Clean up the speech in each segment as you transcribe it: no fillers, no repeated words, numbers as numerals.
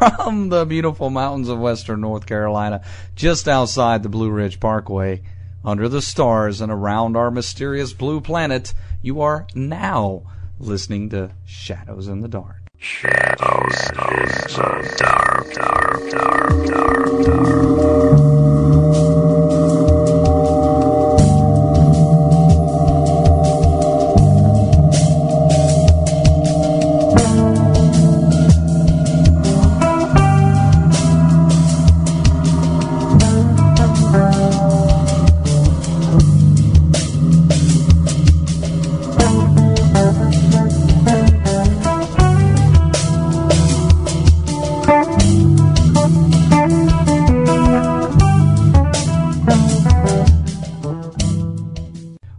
from the beautiful mountains of western North Carolina, just outside the Blue Ridge Parkway, under the stars and around our mysterious blue planet. You are now listening to Shadows in the Dark. Shadows in the dark, dark, dark, dark, dark.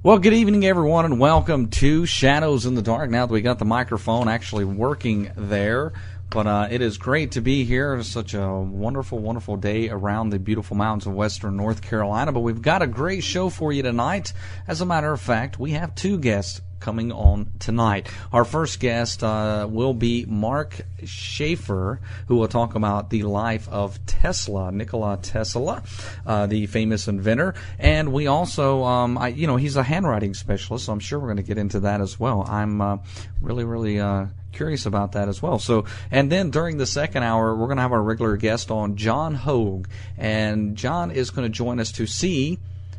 Well, good evening, everyone, and welcome to Shadows in the Dark. Now that we got the microphone actually working there, but it is great to be here. It's such a wonderful, wonderful day around the beautiful mountains of western North Carolina. But we've got a great show for you tonight. As a matter of fact, we have two guests coming on tonight. Our first guest will be Marc Seifer, who will talk about the life of Tesla, Nikola Tesla, the famous inventor. And we also, he's a handwriting specialist, so I'm sure we're going to get into that as well. I'm really curious about that as well. So, and then during the second hour, we're going to have our regular guest on, John Hogue, and John is going to join us to see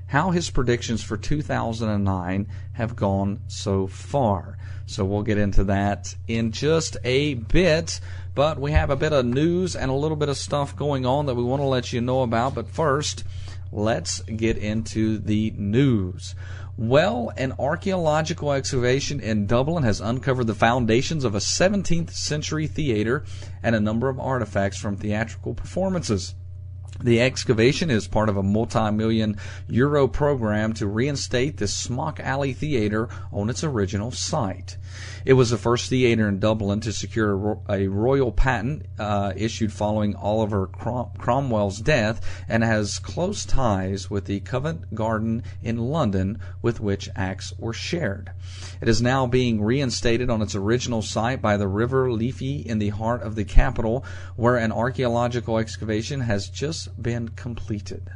how his predictions for 2009 have gone so far. So we'll get into that in just a bit, but we have a bit of news and a little bit of stuff going on that we want to let you know about. But first, let's get into the news. Well, an archaeological excavation in Dublin has uncovered the foundations of a 17th century theater and a number of artifacts from theatrical performances. The excavation is part of a multi-million euro program to reinstate the Smock Alley Theatre on its original site. It was the first theatre in Dublin to secure a royal patent issued following Oliver Cromwell's death, and has close ties with the Covent Garden in London, with which acts were shared. It is now being reinstated on its original site by the River Liffey in the heart of the capital, where an archaeological excavation has just been completed.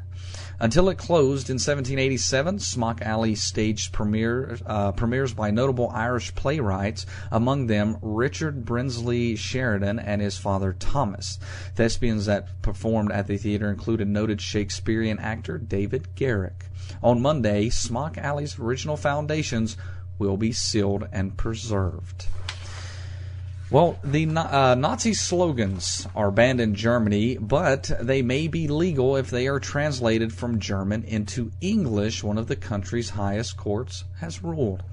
Until it closed in 1787, Smock Alley staged premieres by notable Irish playwrights, among them Richard Brinsley Sheridan and his father Thomas. Thespians that performed at the theater included noted Shakespearean actor David Garrick. On Monday, Smock Alley's original foundations will be sealed and preserved. Well, the Nazi slogans are banned in Germany, but they may be legal if they are translated from German into English, one of the country's highest courts has ruled.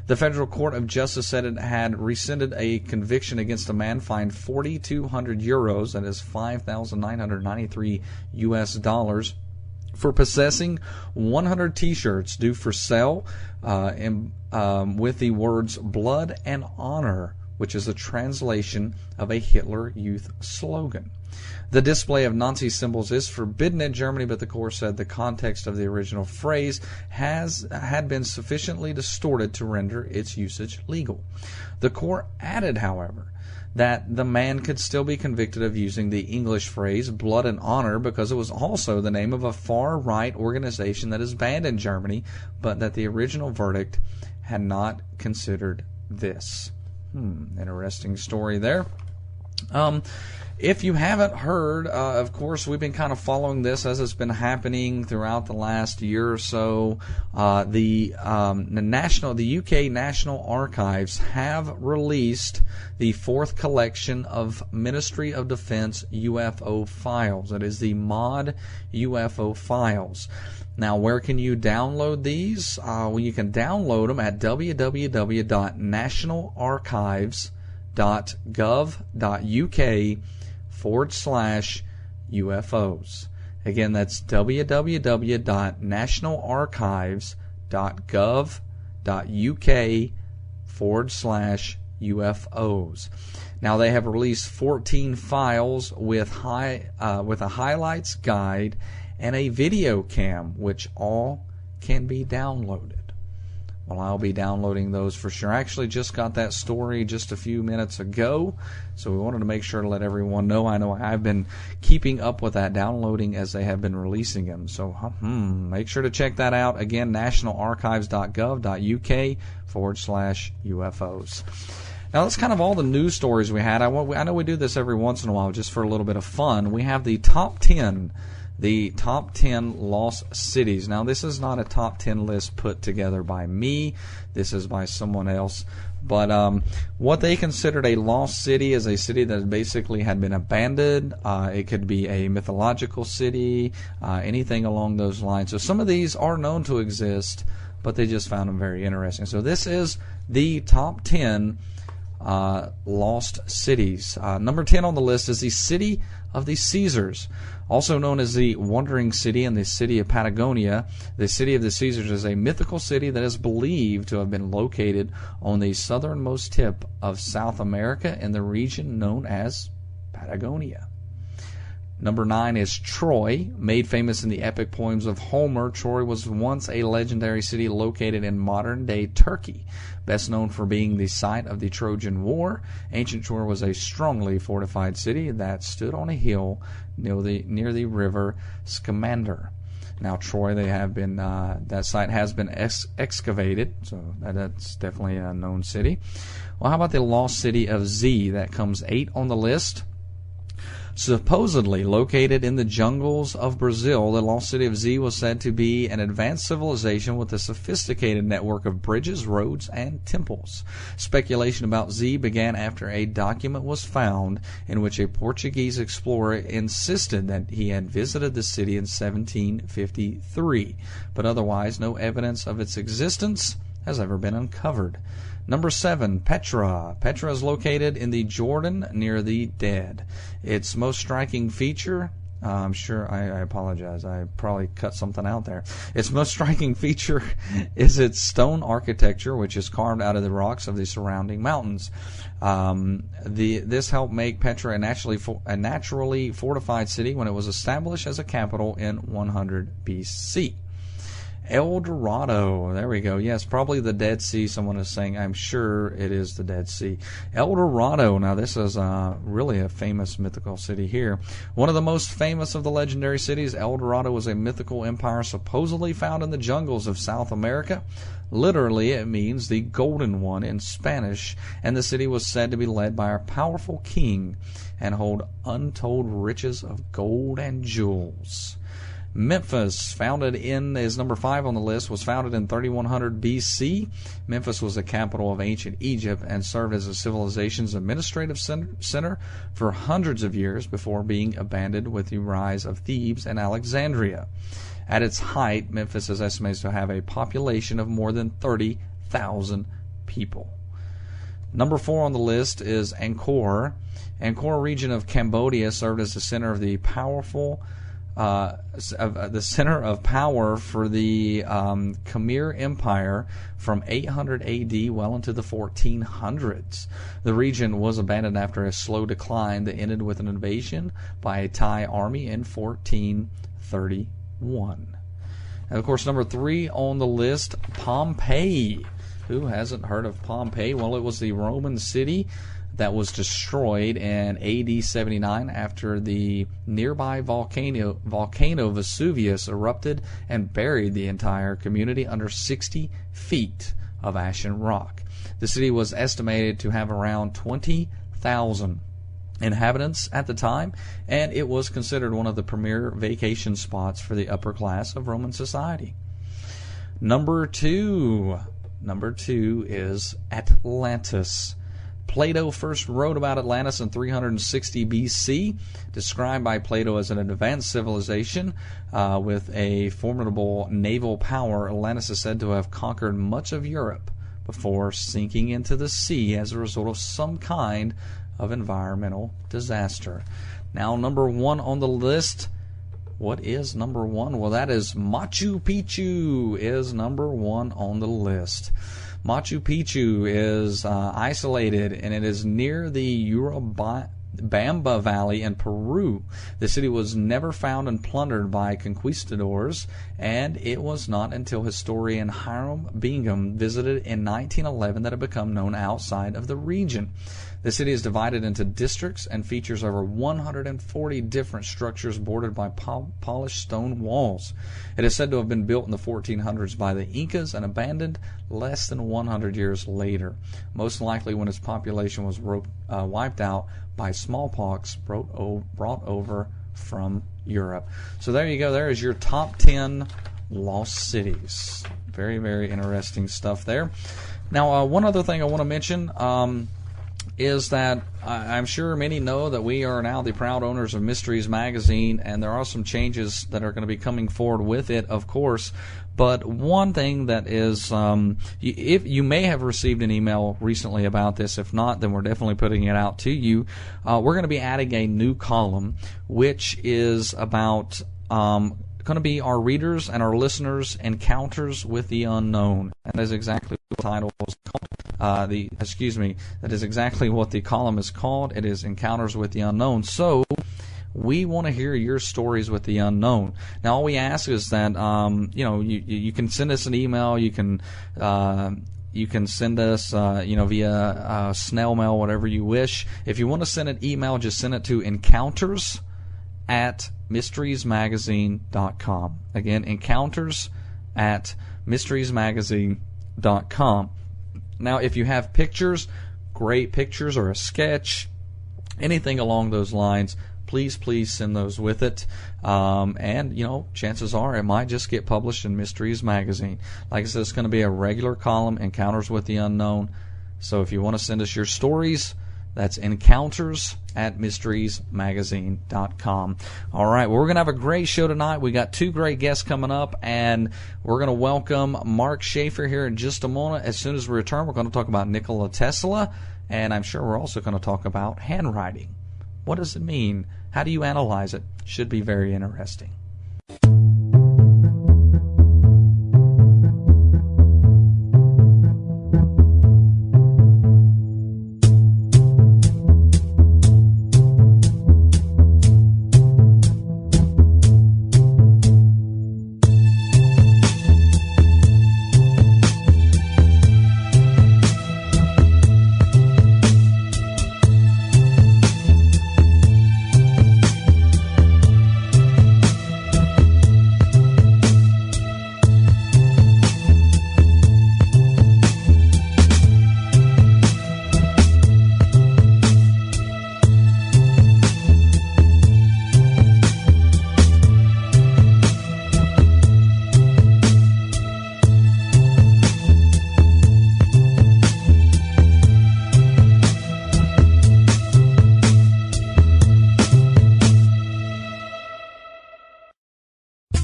The Federal Court of Justice said it had rescinded a conviction against a man fined 4,200 euros, that is $5,993 US, for possessing 100 T-shirts due for sale with the words "blood and honor," which is a translation of a Hitler Youth slogan. The display of Nazi symbols is forbidden in Germany, but the court said the context of the original phrase had been sufficiently distorted to render its usage legal. The court added, however, that the man could still be convicted of using the English phrase "blood and honor" because it was also the name of a far-right organization that is banned in Germany, but that the original verdict had not considered this. Interesting story there. If you haven't heard, of course, we've been kind of following this as it's been happening throughout the last year or so. The UK National Archives have released the fourth collection of Ministry of Defense UFO files. That is the MOD UFO files. Now, where can you download these? Well, you can download them at www.nationalarchives.gov.uk/UFOs. Again, that's www.nationalarchives.gov.uk/UFOs. Now, they have released 14 files with a highlights guide and a video cam, which all can be downloaded. well, I'll be downloading those for sure. I actually just got that story just a few minutes ago, so we wanted to make sure to let everyone know. I know I've been keeping up with that, downloading as they have been releasing them. So make sure to check that out. Again, nationalarchives.gov.uk/UFOs. Now, that's kind of all the news stories we had. I know we do this every once in a while just for a little bit of fun. We have the top 10 lost cities. Now, this is not a top 10 list put together by me. This is by someone else. But what they considered a lost city is a city that basically had been abandoned. It could be a mythological city, anything along those lines. So some of these are known to exist, but they just found them very interesting. So this is the top 10 lost cities. Number 10 on the list is the city of the Caesars, also known as the Wandering City and the city of Patagonia. The city of the Caesars is a mythical city that is believed to have been located on the southernmost tip of South America in the region known as Patagonia. Number 9 is Troy. Made famous in the epic poems of Homer, Troy was once a legendary city located in modern-day Turkey. Best known for being the site of the Trojan War, ancient Troy was a strongly fortified city that stood on a hill near the river Scamander. Now, Troy, that site has been excavated, so that's definitely a known city. Well, how about the lost city of Z? That comes 8 on the list. Supposedly located in the jungles of Brazil, the lost city of Z was said to be an advanced civilization with a sophisticated network of bridges, roads, and temples. Speculation about Z began after a document was found in which a Portuguese explorer insisted that he had visited the city in 1753, but otherwise no evidence of its existence has ever been uncovered. Number 7, Petra. Petra is located in the Jordan near the Dead. Its most striking feature, I'm sure, I apologize, I probably cut something out there. Its most striking feature is its stone architecture, which is carved out of the rocks of the surrounding mountains. This helped make Petra a naturally fortified city when it was established as a capital in 100 BC. El Dorado. There we go. Yes, probably the Dead Sea. Someone is saying, I'm sure it is the Dead Sea. El Dorado. Now, this is really a famous mythical city here. One of the most famous of the legendary cities, El Dorado was a mythical empire supposedly found in the jungles of South America. Literally, it means the Golden One in Spanish, and the city was said to be led by a powerful king and hold untold riches of gold and jewels. Memphis, is number 5 on the list, was founded in 3100 BC. Memphis was the capital of ancient Egypt and served as a civilization's administrative center for hundreds of years before being abandoned with the rise of Thebes and Alexandria. At its height, Memphis is estimated to have a population of more than 30,000 people. Number 4 on the list is Angkor. Angkor region of Cambodia served as the center of the center of power for the Khmer Empire from 800 AD well into the 1400s. The region was abandoned after a slow decline that ended with an invasion by a Thai army in 1431. And of course, number 3 on the list, Pompeii. Who hasn't heard of Pompeii? Well, it was the Roman city that was destroyed in AD 79 after the nearby volcano Vesuvius erupted and buried the entire community under 60 feet of ashen rock. The city was estimated to have around 20,000 inhabitants at the time, and it was considered one of the premier vacation spots for the upper class of Roman society. Number 2 is Atlantis. Plato first wrote about Atlantis in 360 BC, described by Plato as an advanced civilization with a formidable naval power. Atlantis is said to have conquered much of Europe before sinking into the sea as a result of some kind of environmental disaster. Now, number 1 on the list. What is number 1? Well, that is Machu Picchu is number 1 on the list. Machu Picchu is isolated, and it is near the Bamba Valley in Peru. The city was never found and plundered by conquistadors, and it was not until historian Hiram Bingham visited in 1911 that it became known outside of the region. The city is divided into districts and features over 140 different structures bordered by polished stone walls. It is said to have been built in the 1400s by the Incas and abandoned less than 100 years later, most likely when its population was wiped out by smallpox brought over from Europe. So there you go. There is your top 10 lost cities. Very, very interesting stuff there. Now, one other thing I want to mention is that I'm sure many know that we are now the proud owners of Mysteries Magazine, and there are some changes that are going to be coming forward with it, of course. But one thing that is, if you may have received an email recently about this, if not, then we're definitely putting it out to you. We're going to be adding a new column, which is about going to be our readers and our listeners' encounters with the unknown, and that is exactly what the title is called. That is exactly what the column is called. It is Encounters with the Unknown. So we want to hear your stories with the unknown. Now, all we ask is that you can send us an email. You can send us via snail mail, whatever you wish. If you want to send an email, just send it to encounters@mysteriesmagazine.com. Again, encounters@mysteriesmagazine.com. Now, if you have pictures, great pictures, or a sketch, anything along those lines, please send those with it. And chances are it might just get published in Mysteries Magazine. Like I said, it's going to be a regular column, Encounters with the Unknown. So if you want to send us your stories, that's encounters@mysteriesmagazine.com. All right, well, we're going to have a great show tonight. We got two great guests coming up, and we're going to welcome Marc Seifer here in just a moment. As soon as we return, we're going to talk about Nikola Tesla, and I'm sure we're also going to talk about handwriting. What does it mean? How do you analyze it? Should be very interesting.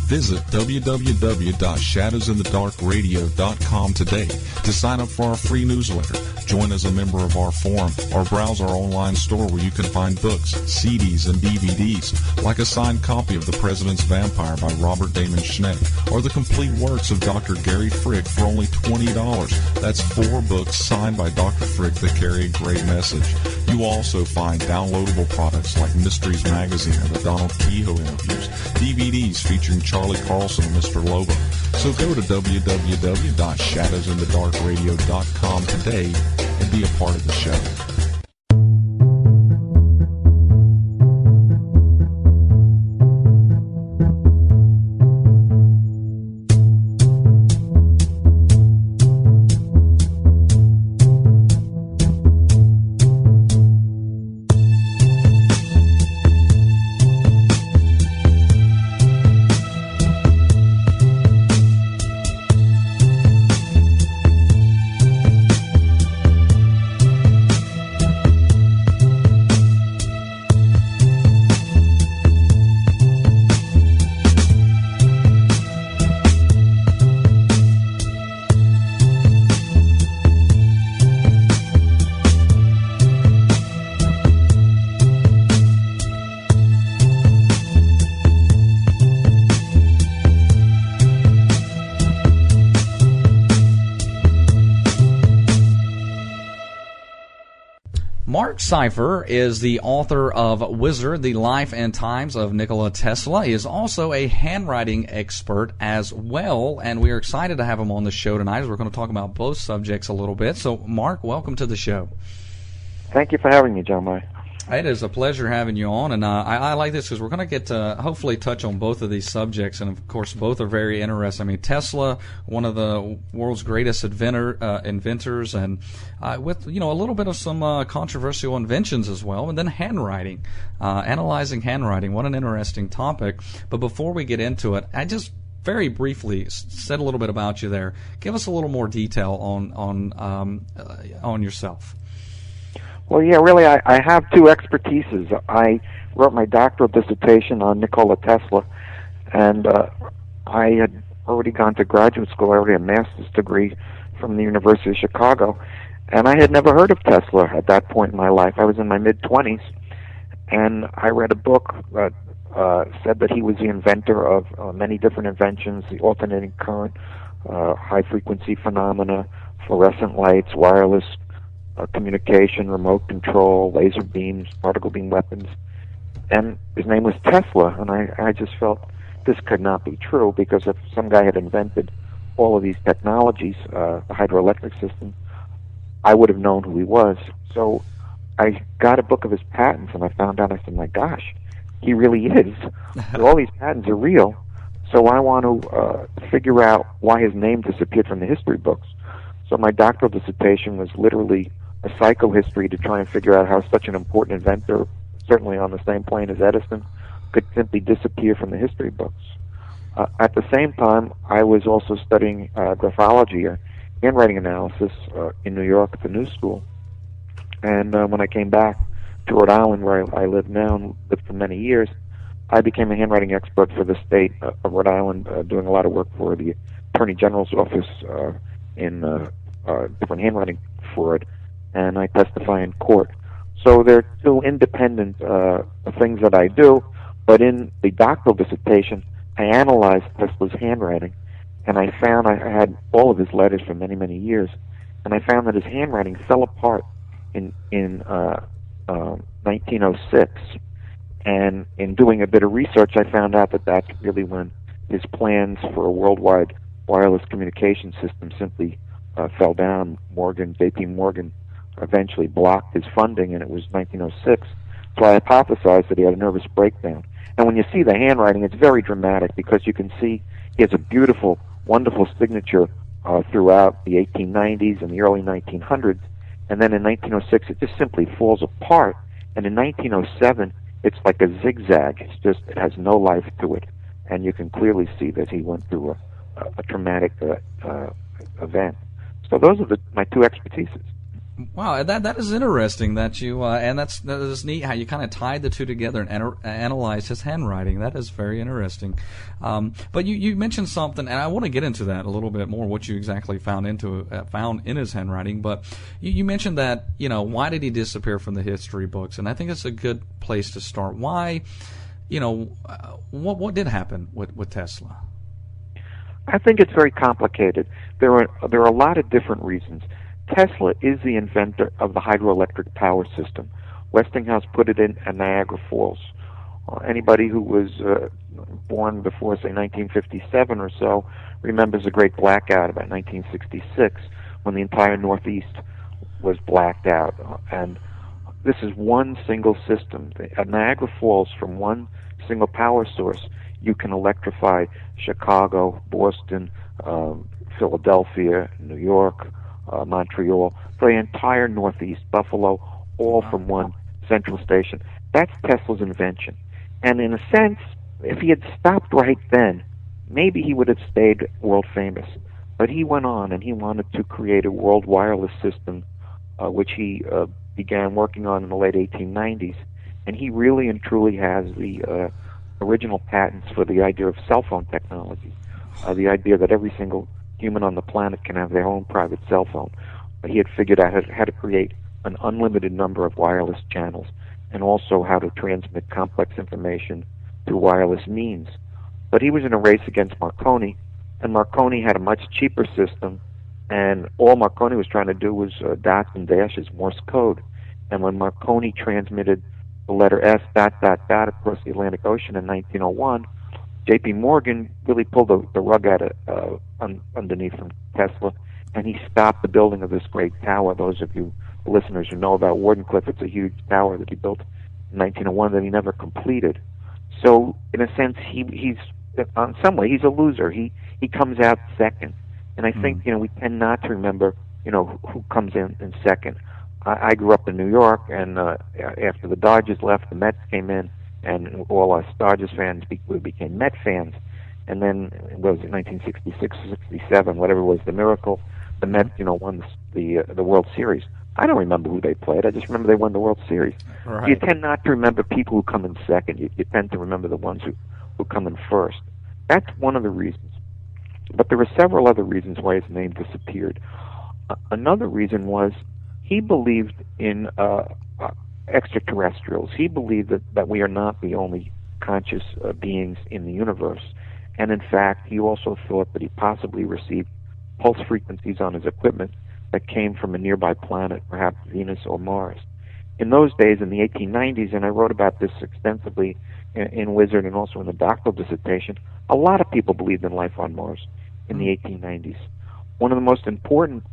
Visit www.shadowsinthedarkradio.com today to sign up for our free newsletter, join as a member of our forum, or browse our online store where you can find books, CDs, and DVDs, like a signed copy of The President's Vampire by Robert Damon Schneck, or the complete works of Dr. Gary Frick for only $20. That's 4 books signed by Dr. Frick that carry a great message. You will also find downloadable products like Mysteries Magazine and the Donald Kehoe interviews, DVDs featuring Charlie Carlson and Mr. Lobo. So go to www.shadowsinthedarkradio.com today and be a part of the show. Marc Seifer is the author of Wizard, The Life and Times of Nikola Tesla. He is also a handwriting expert as well, and we are excited to have him on the show tonight as we're going to talk about both subjects a little bit. So, Marc, welcome to the show. Thank you for having me, John May. It is a pleasure having you on, and I like this because we're going to get to hopefully touch on both of these subjects, and of course both are very interesting. I mean, Tesla, one of the world's greatest inventors, and with a little bit of some controversial inventions as well, and then handwriting, analyzing handwriting. What an interesting topic! But before we get into it, I just very briefly said a little bit about you there. Give us a little more detail on yourself. Well, yeah, really, I have two expertises. I wrote my doctoral dissertation on Nikola Tesla, and I had already gone to graduate school. I already had a master's degree from the University of Chicago, and I had never heard of Tesla at that point in my life. I was in my mid-20s, and I read a book that said that he was the inventor of many different inventions, the alternating current, high-frequency phenomena, fluorescent lights, wireless communication, remote control, laser beams, particle beam weapons, and his name was Tesla, and I just felt this could not be true, because if some guy had invented all of these technologies, the hydroelectric system, I would have known who he was. So I got a book of his patents, and I found out, I said, my gosh, he really is. All these patents are real, so I want to figure out why his name disappeared from the history books. So my doctoral dissertation was literally a psychohistory to try and figure out how such an important inventor, certainly on the same plane as Edison, could simply disappear from the history books. At the same time, I was also studying graphology, handwriting analysis, in New York at the New School. And when I came back to Rhode Island, where I live now and lived for many years, I became a handwriting expert for the state of Rhode Island, doing a lot of work for the Attorney General's office in different handwriting fraud, and I testify in court. So they're two independent things that I do, but in the doctoral dissertation, I analyzed Tesla's handwriting, and I found I had all of his letters for many, many years, and I found that his handwriting fell apart in 1906. And in doing a bit of research, I found out that that's really when his plans for a worldwide wireless communication system simply fell down. JP Morgan eventually blocked his funding, and it was 1906. So I hypothesized that he had a nervous breakdown. And when you see the handwriting, it's very dramatic, because you can see he has a beautiful, wonderful signature throughout the 1890s and the early 1900s. And then in 1906, it just simply falls apart. And in 1907, it's like a zigzag. It has no life to it. And you can clearly see that he went through a traumatic event. So those are my two expertises. Wow, that is interesting that you and that is neat how you kind of tied the two together and analyzed his handwriting. That is very interesting. But you mentioned something, and I want to get into that a little bit more. What you exactly found in his handwriting, but you mentioned that why did he disappear from the history books? And I think it's a good place to start. Why, what did happen with Tesla? I think it's very complicated. There are a lot of different reasons. Tesla is the inventor of the hydroelectric power system. Westinghouse put it in at Niagara Falls. Anybody who was born before, say, 1957 or so remembers a great blackout about 1966 when the entire Northeast was blacked out. And this is one single system. At Niagara Falls, from one single power source, you can electrify Chicago, Boston, Philadelphia, New York, Montreal, for the entire Northeast, Buffalo, all from one central station. That's Tesla's invention. And in a sense, if he had stopped right then, maybe he would have stayed world famous. But he went on, and he wanted to create a world wireless system, which he began working on in the late 1890s. And he really and truly has the original patents for the idea of cell phone technology, the idea that every single human on the planet can have their own private cell phone. He had figured out how to create an unlimited number of wireless channels, and also how to transmit complex information through wireless means. But he was in a race against Marconi, and Marconi had a much cheaper system, and all Marconi was trying to do was dots and dashes, Morse code. And when Marconi transmitted the letter S ... across the Atlantic Ocean in 1901, J.P. Morgan really pulled the rug out of underneath from Tesla, and he stopped the building of this great tower. Those of you listeners who know about Wardenclyffe, it's a huge tower that he built in 1901 that he never completed. So, in a sense, he's on some way he's a loser. He comes out second, and I think we tend not to remember who comes in second. I grew up in New York, and after the Dodgers left, the Mets came in, and all us Dodgers fans became Met fans. And then, what was it, 1966 or 67, whatever it was, the miracle, the Mets, won the World Series. I don't remember who they played. I just remember they won the World Series. Right. You tend not to remember people who come in second. You tend to remember the ones who come in first. That's one of the reasons. But there were several other reasons why his name disappeared. Another reason was he believed in extraterrestrials. He believed that we are not the only conscious beings in the universe. And in fact, he also thought that he possibly received pulse frequencies on his equipment that came from a nearby planet, perhaps Venus or Mars. In those days, in the 1890s, and I wrote about this extensively in Wizard and also in the doctoral dissertation, a lot of people believed in life on Mars in the 1890s. One of the most important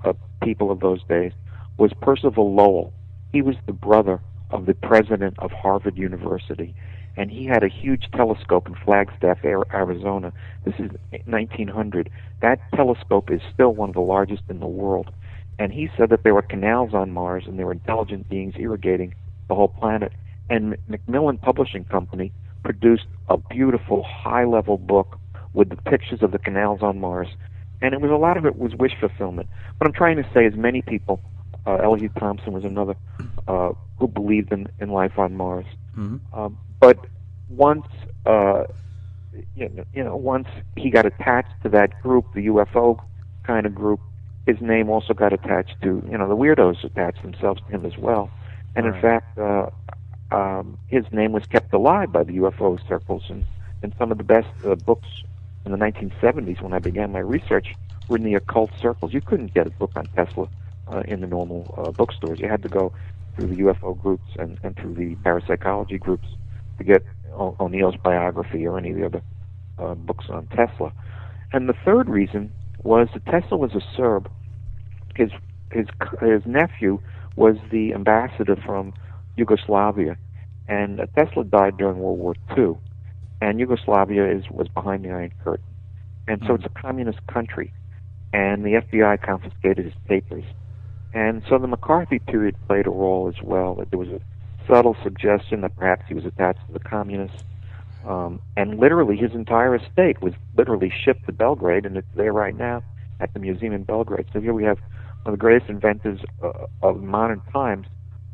people of those days was Percival Lowell. He was the brother of the president of Harvard University, and he had a huge telescope in Flagstaff, Arizona. This is 1900. That telescope is still one of the largest in the world. And he said that there were canals on Mars and there were intelligent beings irrigating the whole planet. And Macmillan Publishing Company produced a beautiful high-level book with the pictures of the canals on Mars. And a lot of it was wish fulfillment. What I'm trying to say is many people, Elihu Thompson was another, who believed in life on Mars. But once, once he got attached to that group, the UFO kind of group, his name also got attached to, the weirdos attached themselves to him as well. And in fact, his name was kept alive by the UFO circles. And some of the best books in the 1970s, when I began my research, were in the occult circles. You couldn't get a book on Tesla in the normal bookstores. You had to go through the UFO groups and through the parapsychology groups to get O'Neill's biography or any of the other books on Tesla. And the third reason was that Tesla was a Serb. His nephew was the ambassador from Yugoslavia, and Tesla died during World War II, and Yugoslavia was behind the Iron Curtain. And so it's a communist country, and the FBI confiscated his papers. And so the McCarthy period played a role as well. That there was a subtle suggestion that perhaps he was attached to the communists. And literally his entire estate was literally shipped to Belgrade, and it's there right now at the museum in Belgrade. So here we have one of the greatest inventors of modern times,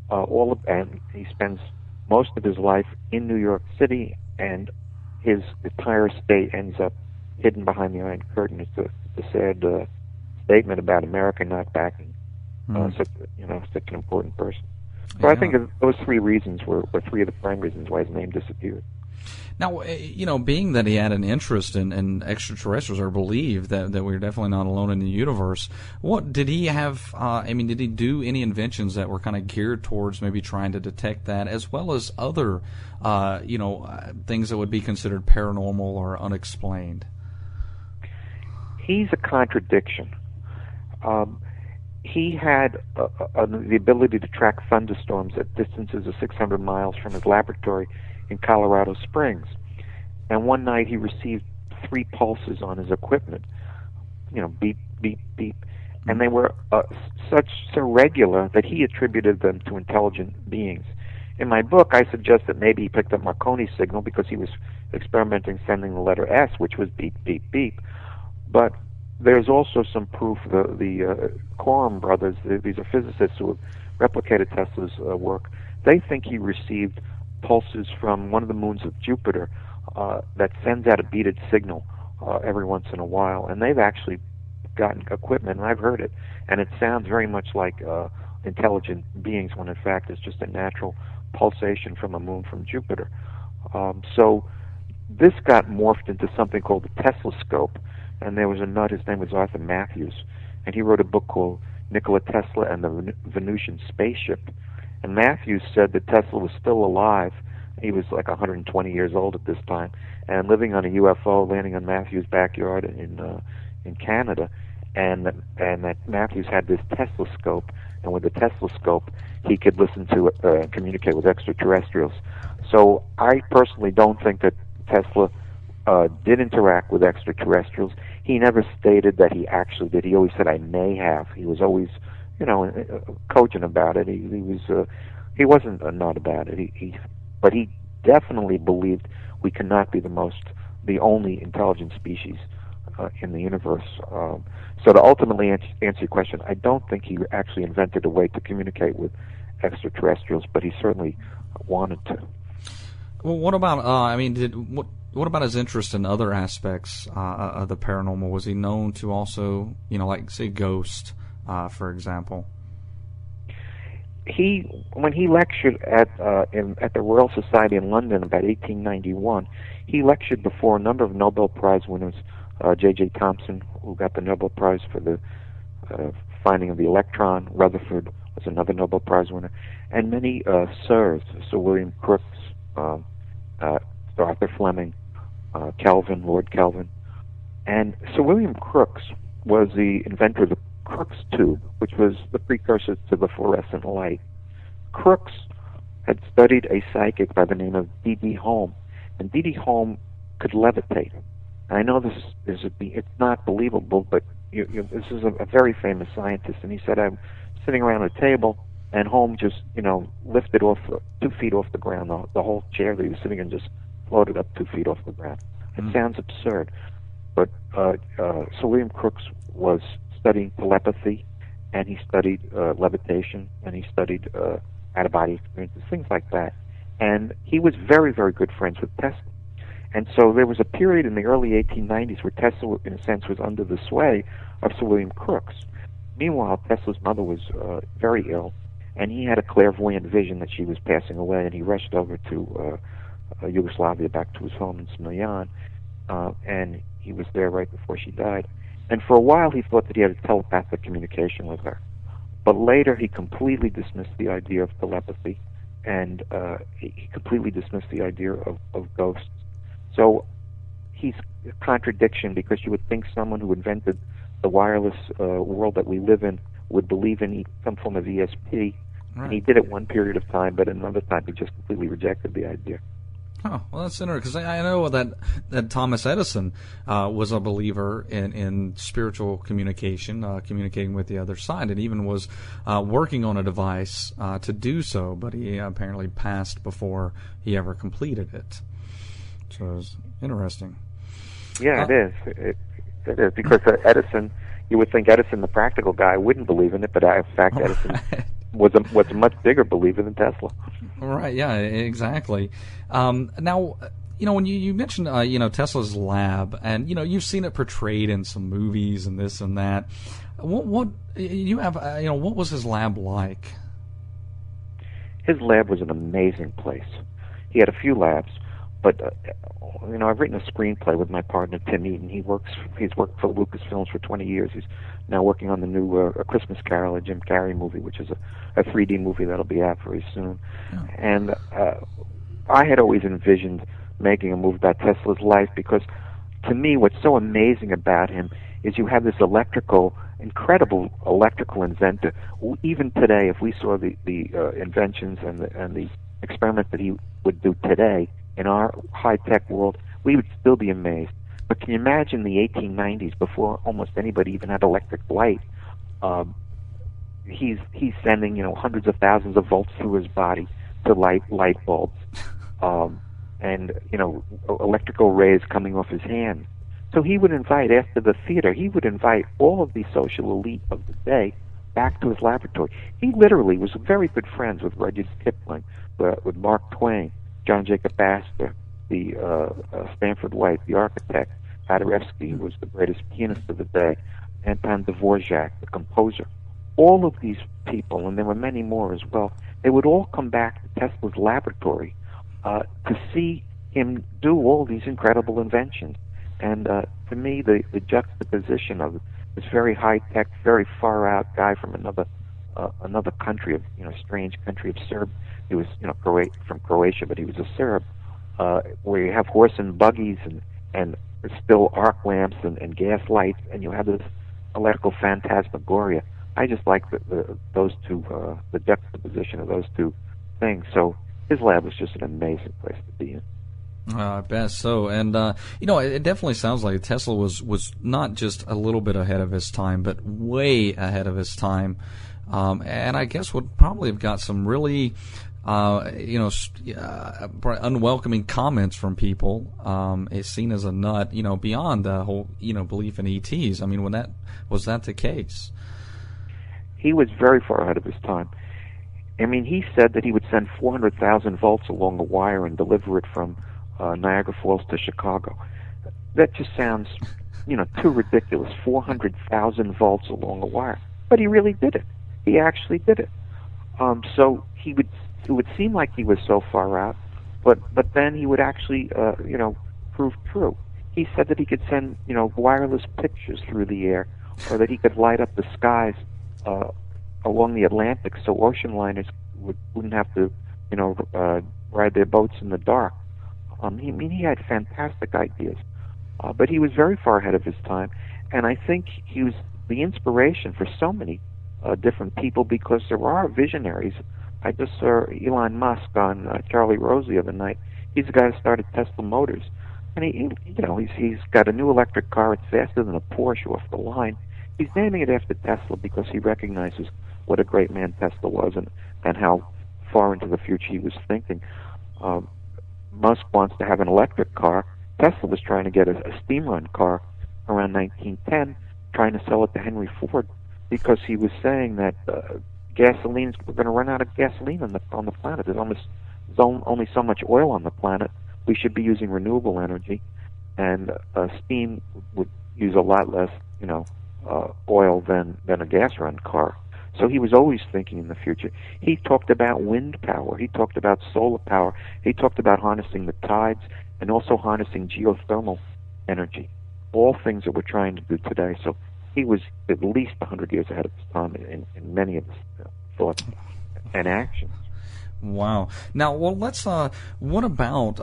and he spends most of his life in New York City, and his entire estate ends up hidden behind the Iron Curtain. It's a sad statement about America not backing such an important person. So I think those three reasons were three of the prime reasons why his name disappeared. Now, being that he had an interest in extraterrestrials, or believed that we're definitely not alone in the universe, what did he have? Did he do any inventions that were kind of geared towards maybe trying to detect that, as well as other, things that would be considered paranormal or unexplained? He's a contradiction. He had the ability to track thunderstorms at distances of 600 miles from his laboratory in Colorado Springs. And one night he received 3 pulses on his equipment, beep, beep, beep. And they were so regular that he attributed them to intelligent beings. In my book, I suggest that maybe he picked up Marconi's signal because he was experimenting sending the letter S, which was beep, beep, beep. But there's also some proof. The Quorum brothers, these are physicists who have replicated Tesla's work, they think he received pulses from one of the moons of Jupiter that sends out a beaded signal every once in a while. And they've actually gotten equipment, and I've heard it, and it sounds very much like intelligent beings when in fact it's just a natural pulsation from a moon from Jupiter. So this got morphed into something called the Teslescope, and there was a nut, his name was Arthur Matthews, and he wrote a book called Nikola Tesla and the Venusian Spaceship. And Matthews said that Tesla was still alive. He was like 120 years old at this time, and living on a UFO, landing on Matthews' backyard in Canada, and that Matthews had this Teslascope, and with the Teslascope he could listen to communicate with extraterrestrials. So I personally don't think that Tesla did interact with extraterrestrials. He never stated that he actually did. He always said, "I may have." He was always, cogent about it. He wasn't a nut about it. But he definitely believed we cannot be the only intelligent species in the universe. So to ultimately answer your question, I don't think he actually invented a way to communicate with extraterrestrials, but he certainly wanted to. Well, what about? What about his interest in other aspects of the paranormal? Was he known to also, like say ghosts, for example? When he lectured at the Royal Society in London about 1891, he lectured before a number of Nobel Prize winners. J.J. Thomson, who got the Nobel Prize for the finding of the electron. Rutherford was another Nobel Prize winner, and many sirs, Sir William Crookes, Sir Arthur Fleming, Kelvin, Lord Kelvin. And Sir William Crookes was the inventor of the Crookes tube, which was the precursor to the fluorescent light. Crookes had studied a psychic by the name of D.D. Home, and D.D. Home could levitate. And I know it's not believable, but this is a very famous scientist, and he said, "I'm sitting around a table, and Home just, lifted off 2 feet off the ground. The whole chair that he was sitting in just floated up 2 feet off the ground." It sounds absurd, but Sir William Crookes was studying telepathy, and he studied levitation, and he studied out-of-body experiences, things like that. And he was very, very good friends with Tesla. And so there was a period in the early 1890s where Tesla, in a sense, was under the sway of Sir William Crookes. Meanwhile, Tesla's mother was very ill, and he had a clairvoyant vision that she was passing away, and he rushed over to Yugoslavia, back to his home in Smiljan, and he was there right before she died. And for a while, he thought that he had a telepathic communication with her. But later, he completely dismissed the idea of telepathy, and he completely dismissed the idea of ghosts. So he's a contradiction, because you would think someone who invented the wireless world that we live in would believe in some form of ESP. Right. And he did it one period of time, but another time he just completely rejected the idea. Oh, well, that's interesting, because I know that Thomas Edison was a believer in spiritual communication, communicating with the other side, and even was working on a device to do so, but he apparently passed before he ever completed it. So it's interesting. Yeah, it is. It is, because Edison, you would think Edison, the practical guy, wouldn't believe in it, but in fact, Edison was a much bigger believer than Tesla. Right. Yeah. Exactly. Now, when you mentioned Tesla's lab, and you've seen it portrayed in some movies and this and that. What was his lab like? His lab was an amazing place. He had a few labs. But I've written a screenplay with my partner Tim Eaton. He's worked for Lucasfilms for 20 years. He's now working on the new A Christmas Carol, a Jim Carrey movie, which is a 3D movie that'll be out very soon. Oh. And I had always envisioned making a movie about Tesla's life, because to me, what's so amazing about him is you have this incredible electrical inventor. Even today, if we saw the inventions and the experiments that he would do today in our high-tech world, we would still be amazed. But can you imagine the 1890s, before almost anybody even had electric light? He's sending hundreds of thousands of volts through his body to light bulbs, and electrical rays coming off his hands. So he would invite, after the theater, all of the social elite of the day back to his laboratory. He literally was very good friends with Rudyard Kipling, with Mark Twain, John Jacob Astor, the Stanford White, the architect, Paderewski, who was the greatest pianist of the day, Anton Dvorak, the composer. All of these people, and there were many more as well, they would all come back to Tesla's laboratory to see him do all these incredible inventions. And to me, the juxtaposition of this very high-tech, very far-out guy from another another country of strange country of Serb. He was from Croatia, but he was a Serb. Where you have horse and buggies and still arc lamps and gas lights, and you have this electrical phantasmagoria. I just like those two, the juxtaposition of those two things. So his lab was just an amazing place to be in. I bet so. And, it definitely sounds like Tesla was not just a little bit ahead of his time, but way ahead of his time. And I guess would probably have got some really, unwelcoming comments from people. It's seen as a nut, beyond the whole, belief in ETs. I mean, was that the case? He was very far ahead of his time. I mean, he said that he would send 400,000 volts along a wire and deliver it from Niagara Falls to Chicago. That just sounds, too ridiculous. 400,000 volts along a wire. But he really did it. He actually did it. So it would seem like he was so far out, but then he would actually, prove true. He said that he could send, wireless pictures through the air, or that he could light up the skies along the Atlantic, so ocean liners wouldn't have to, ride their boats in the dark. He had fantastic ideas, but he was very far ahead of his time, and I think he was the inspiration for so many different people, because there are visionaries. I just saw Elon Musk on Charlie Rose the other night. He's the guy who started Tesla Motors, and he's got a new electric car. It's faster than a Porsche off the line. He's naming it after Tesla because he recognizes what a great man Tesla was and how far into the future he was thinking. Musk wants to have an electric car. Tesla was trying to get a steam run car around 1910, trying to sell it to Henry Ford, because he was saying that we're going to run out of gasoline on the planet. There's only so much oil on the planet. We should be using renewable energy, and steam would use a lot less, oil than a gas run car. So he was always thinking in the future. He talked about wind power. He talked about solar power. He talked about harnessing the tides and also harnessing geothermal energy. All things that we're trying to do today. So he was at least 100 years ahead of his time in many of his thoughts and actions. Wow. Now, well, let's. What about?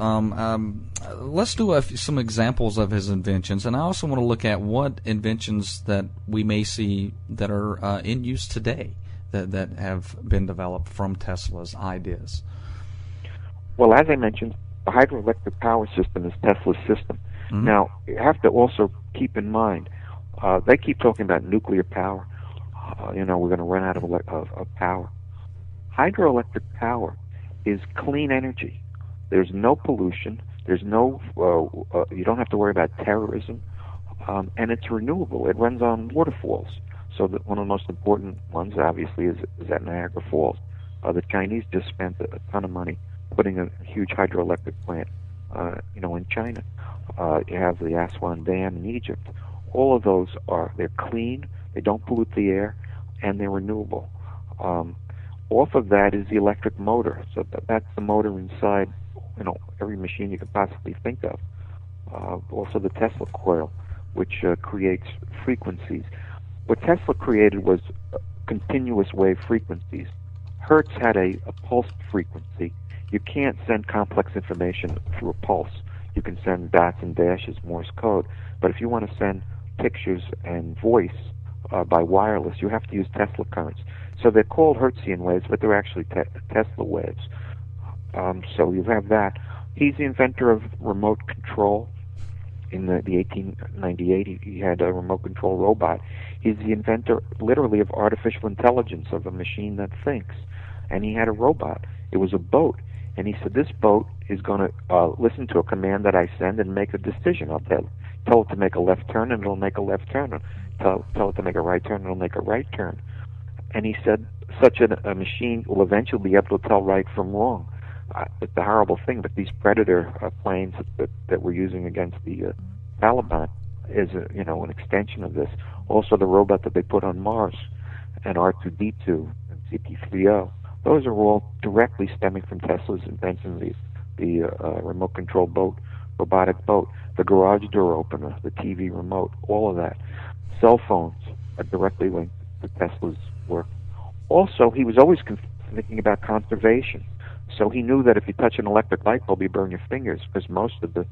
Let's do some examples of his inventions, and I also want to look at what inventions that we may see that are in use today that have been developed from Tesla's ideas. Well, as I mentioned, the hydroelectric power system is Tesla's system. Mm-hmm. Now, you have to also keep in mind, they keep talking about nuclear power. We're going to run out of power. Hydroelectric power is clean energy. There's no pollution. There's no. You don't have to worry about terrorism, and it's renewable. It runs on waterfalls. So one of the most important ones, obviously, is at Niagara Falls. The Chinese just spent a ton of money putting a huge hydroelectric plant, in China. You have the Aswan Dam in Egypt. All of those they're clean. They don't pollute the air, and they're renewable. Off of that is the electric motor. So that's the motor inside, every machine you could possibly think of. Also the Tesla coil, which creates frequencies. What Tesla created was continuous wave frequencies. Hertz had a pulse frequency. You can't send complex information through a pulse. You can send dots and dashes, Morse code. But if you want to send pictures and voice by wireless, you have to use Tesla currents. So they're called Hertzian waves, but they're actually Tesla waves. So you have that. He's the inventor of remote control. In the 1898, he had a remote control robot. He's the inventor, literally, of artificial intelligence, of a machine that thinks. And he had a robot. It was a boat. And he said, this boat is going to listen to a command that I send and make a decision. I'll tell it to make a left turn, and it'll make a left turn. Tell it to make a right turn, and it'll make a right turn. And he said, such a machine will eventually be able to tell right from wrong. It's a horrible thing, but these Predator planes that we're using against the Taliban is an extension of this. Also, the robot that they put on Mars, and R2D2 and CP3O, those are all directly stemming from Tesla's invention, the remote control boat, robotic boat, the garage door opener, the TV remote, all of that. Cell phones are directly linked to Tesla's work. Also, he was always thinking about conservation. So he knew that if you touch an electric light bulb, you burn your fingers, because most of the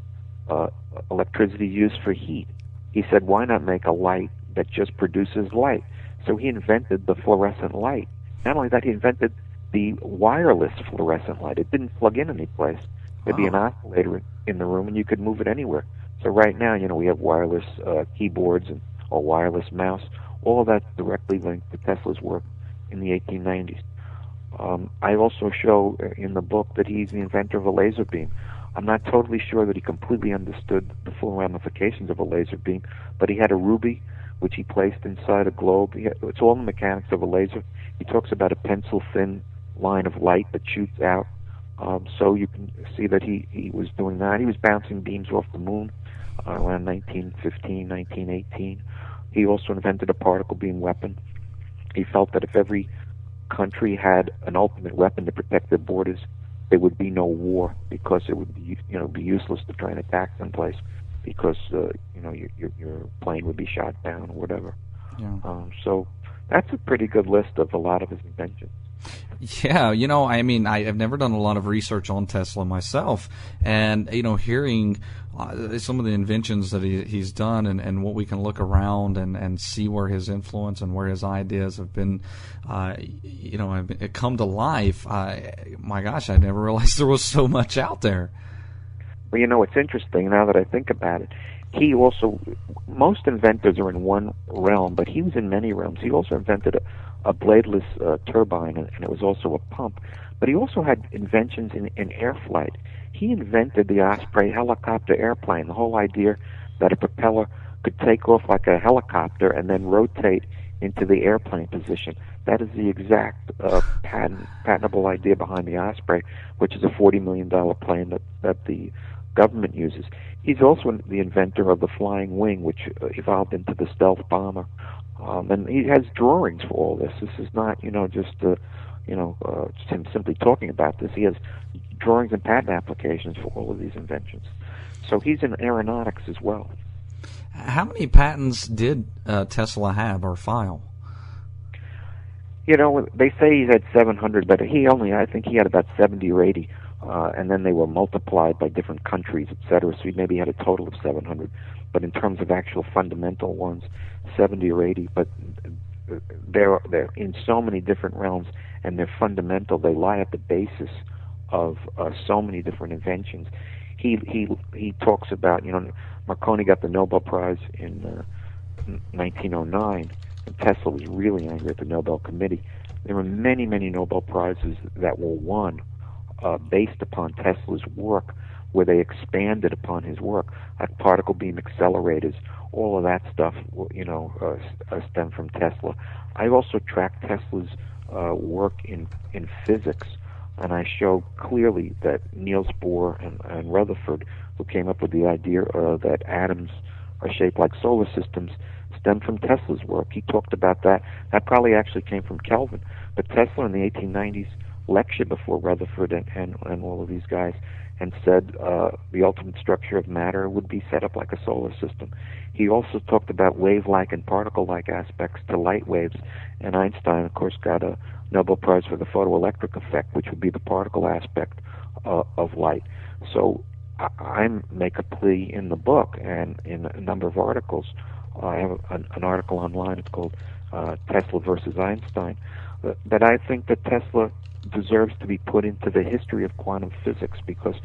electricity is used for heat. He said, why not make a light that just produces light? So he invented the fluorescent light. Not only that, he invented the wireless fluorescent light. It didn't plug in any place. There'd be an oscillator in the room, and you could move it anywhere. So right now, we have wireless keyboards or wireless mouse. All of that's directly linked to Tesla's work in the 1890s. I also show in the book that he's the inventor of a laser beam. I'm not totally sure that he completely understood the full ramifications of a laser beam, but he had a ruby, which he placed inside a globe. It's all the mechanics of a laser. He talks about a pencil-thin line of light that shoots out. So you can see that he was doing that. He was bouncing beams off the moon around 1915, 1918. He also invented a particle beam weapon. He felt that if every country had an ultimate weapon to protect their borders, there would be no war, because it would be be useless to try and attack someplace, because your plane would be shot down or whatever. Yeah. So that's a pretty good list of a lot of his inventions. Yeah, I've never done a lot of research on Tesla myself, and hearing some of the inventions that he's done, and what we can look around and see where his influence and where his ideas have been, have come to life. My gosh, I never realized there was so much out there. Well, it's interesting now that I think about it. He also, most inventors are in one realm, but he was in many realms. He also invented a bladeless turbine, and it was also a pump. But he also had inventions in air flight. He invented the Osprey helicopter airplane, the whole idea that a propeller could take off like a helicopter and then rotate into the airplane position. That is the exact patentable idea behind the Osprey, which is a $40 million plane that the government uses. He's also the inventor of the flying wing, which evolved into the stealth bomber. And he has drawings for all this. This is not, just him simply talking about this. He has drawings and patent applications for all of these inventions. So he's in aeronautics as well. How many patents did Tesla have or file? They say he had 700, but I think he had about 70 or 80. And then they were multiplied by different countries, etc. So he maybe had a total of 700. But in terms of actual fundamental ones, 70 or 80. But they're in so many different realms, and they're fundamental. They lie at the basis of so many different inventions. He talks about, Marconi got the Nobel Prize in 1909, and Tesla was really angry at the Nobel Committee. There were many, many Nobel Prizes that were won based upon Tesla's work, where they expanded upon his work, like particle beam accelerators. All of that stuff, stemmed from Tesla. I also track Tesla's work in physics, and I show clearly that Niels Bohr and Rutherford, who came up with the idea that atoms are shaped like solar systems, stemmed from Tesla's work. He talked about that. That probably actually came from Kelvin. But Tesla in the 1890s lectured before Rutherford and all of these guys, and said the ultimate structure of matter would be set up like a solar system. He also talked about wave-like and particle-like aspects to light waves, and Einstein, of course, got a Nobel Prize for the photoelectric effect, which would be the particle aspect of light. So I make a plea in the book and in a number of articles. I have an article online. It's called Tesla versus Einstein. That I think that Tesla deserves to be put into the history of quantum physics, because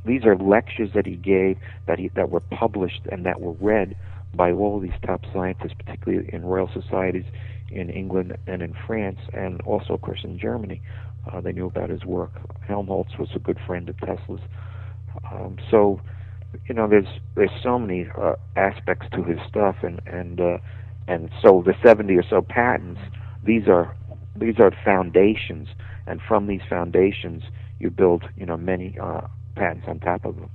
these are lectures that he gave that were published and that were read by all these top scientists, particularly in Royal Societies in England and in France, and also, of course, in Germany. They knew about his work. Helmholtz was a good friend of Tesla's. So there's so many aspects to his stuff, and so the 70 or so patents, these are foundations, and from these foundations you build many patents on top of them.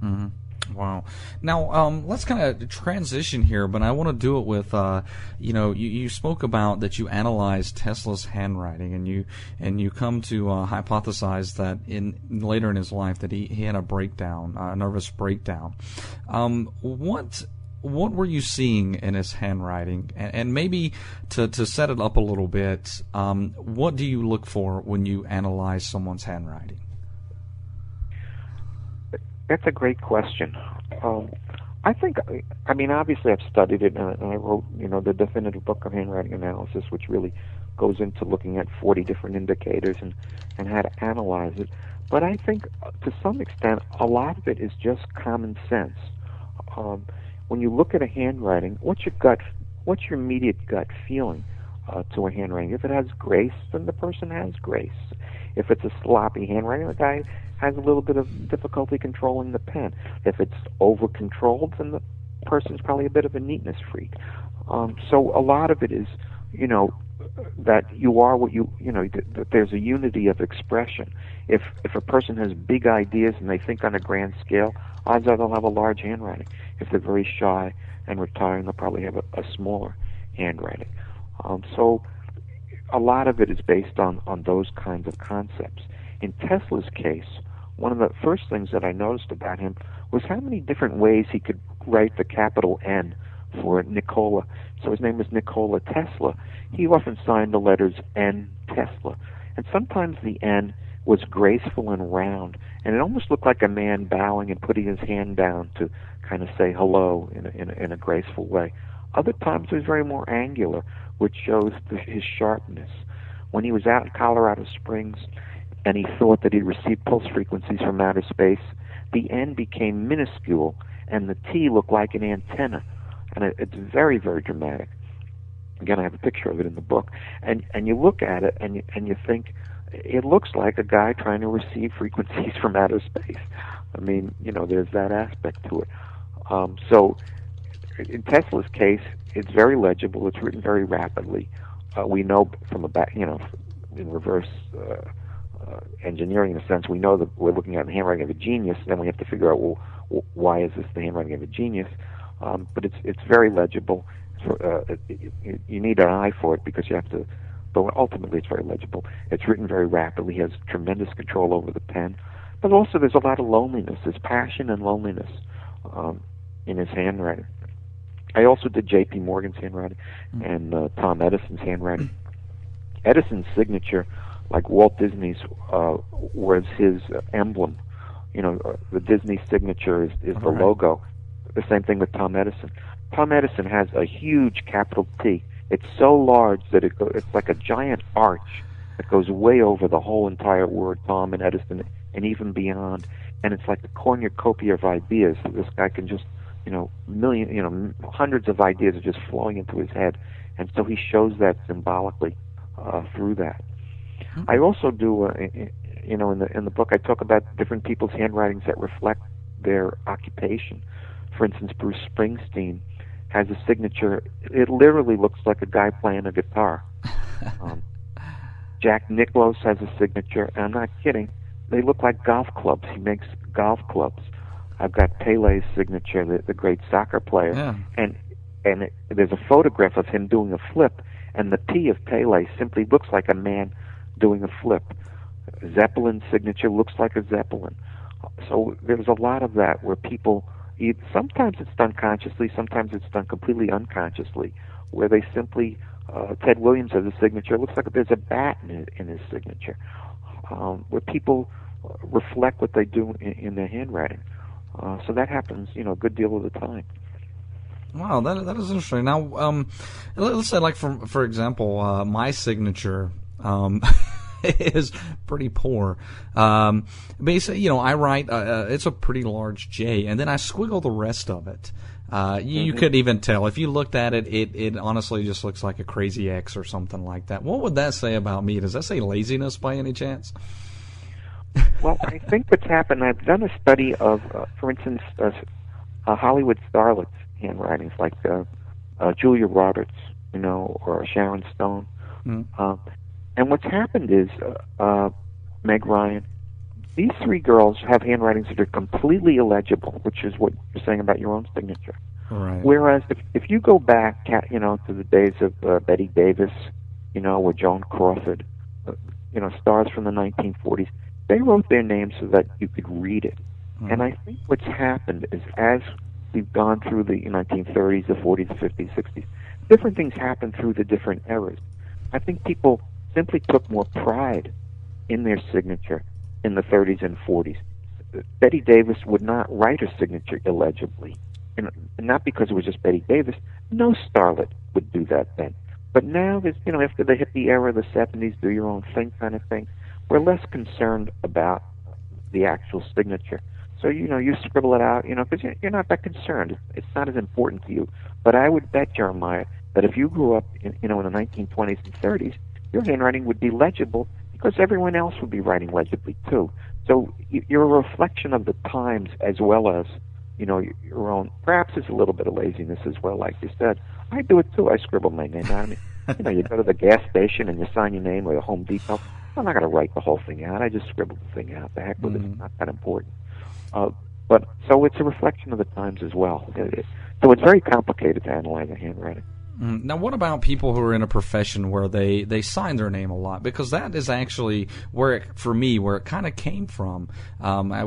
Mm-hmm. Wow. Now let's kind of transition here, but I want to do it with you spoke about that you analyzed Tesla's handwriting, and you come to hypothesize that later in his life that he had a breakdown, a nervous breakdown. What what were you seeing in his handwriting? And maybe to set it up a little bit, what do you look for when you analyze someone's handwriting? That's a great question. I think, I mean, obviously I've studied it, and I wrote, the definitive book on handwriting analysis, which really goes into looking at 40 different indicators and how to analyze it. But I think, to some extent, a lot of it is just common sense. When you look at a handwriting, what's your immediate gut feeling to a handwriting? If it has grace, then the person has grace. If it's a sloppy handwriting, the guy has a little bit of difficulty controlling the pen. If it's over-controlled, then the person's probably a bit of a neatness freak. So a lot of it is, that you are what that there's a unity of expression. If a person has big ideas and they think on a grand scale, odds are they'll have a large handwriting. If they're very shy and retiring, they'll probably have a smaller handwriting. So a lot of it is based on those kinds of concepts. In Tesla's case, one of the first things that I noticed about him was how many different ways he could write the capital N for Nikola. So his name was Nikola Tesla. He often signed the letters N Tesla. And sometimes the N was graceful and round, and it almost looked like a man bowing and putting his hand down to kind of say hello in a graceful way. Other times it was very more angular, which shows his sharpness. When he was out in Colorado Springs and he thought that he'd received pulse frequencies from outer space, the N became minuscule and the T looked like an antenna. And it's very, very dramatic. Again, I have a picture of it in the book. And you look at it and you think, it looks like a guy trying to receive frequencies from outer space. I mean, there's that aspect to it. So in Tesla's case, it's very legible. It's written very rapidly. We know from in reverse engineering, in a sense, we know that we're looking at the handwriting of a genius. Then we have to figure out, well, why is this the handwriting of a genius? But it's very legible. You need an eye for it because you have to. But ultimately, it's very legible. It's written very rapidly. He has tremendous control over the pen. But also, there's a lot of loneliness. There's passion and loneliness in his handwriting. I also did J.P. Morgan's handwriting and Tom Edison's handwriting. Edison's signature, like Walt Disney's, was his emblem. The Disney signature is the logo. The same thing with Tom Edison. Tom Edison has a huge capital T. It's so large that it's like a giant arch that goes way over the whole entire word Tom and Edison and even beyond. And it's like a cornucopia of ideas. So this guy can just, hundreds of ideas are just flowing into his head. And so he shows that symbolically through that. I also do, in the book, I talk about different people's handwritings that reflect their occupation. For instance, Bruce Springsteen has a signature. It literally looks like a guy playing a guitar. Jack Nicklaus has a signature, and I'm not kidding. They look like golf clubs. He makes golf clubs. I've got Pele's signature, the great soccer player, and there's a photograph of him doing a flip, and the P of Pele simply looks like a man doing a flip. Zeppelin's signature looks like a Zeppelin. So there's a lot of that where people. Sometimes it's done consciously, sometimes it's done completely unconsciously, where they simply, Ted Williams has a signature, it looks like there's a bat in his signature, where people reflect what they do in their handwriting. So that happens, a good deal of the time. Wow, that is interesting. Now, let's say, like, for example, my signature, is pretty poor. Basically, I write, it's a pretty large J, and then I squiggle the rest of it. You couldn't even tell. If you looked at it, it honestly just looks like a crazy X or something like that. What would that say about me? Does that say laziness by any chance? Well, I think what's happened, I've done a study of, for instance, Hollywood starlets' handwritings, like Julia Roberts, or Sharon Stone. And what's happened is, Meg Ryan, these three girls have handwritings that are completely illegible, which is what you're saying about your own signature. Right. Whereas if you go back, to the days of Betty Davis, or Joan Crawford, stars from the 1940s, they wrote their names so that you could read it. And I think what's happened is as we've gone through the 1930s, the 40s, the 50s, 60s. Different things happened through the different eras. I think people simply took more pride in their signature in the 30s and 40s. Betty Davis would not write her signature illegibly, and not because it was just Betty Davis. No starlet would do that then. But now, there's, after the hippie era, the 70s, do your own thing kind of thing, we're less concerned about the actual signature. So, you scribble it out, because you're not that concerned. It's not as important to you. But I would bet, Jeremiah, that if you grew up in the 1920s and 30s, your handwriting would be legible because everyone else would be writing legibly too. So you're a reflection of the times as well as, your own. Perhaps it's a little bit of laziness as well, like you said. I do it too. I scribble my name out. You go to the gas station and you sign your name, or the Home Depot. I'm not going to write the whole thing out. I just scribble the thing out. The heck with it. It's not that important. But so it's a reflection of the times as well. So it's very complicated to analyze a handwriting. Now, what about people who are in a profession where they sign their name a lot? Because that is actually where it kind of came from. I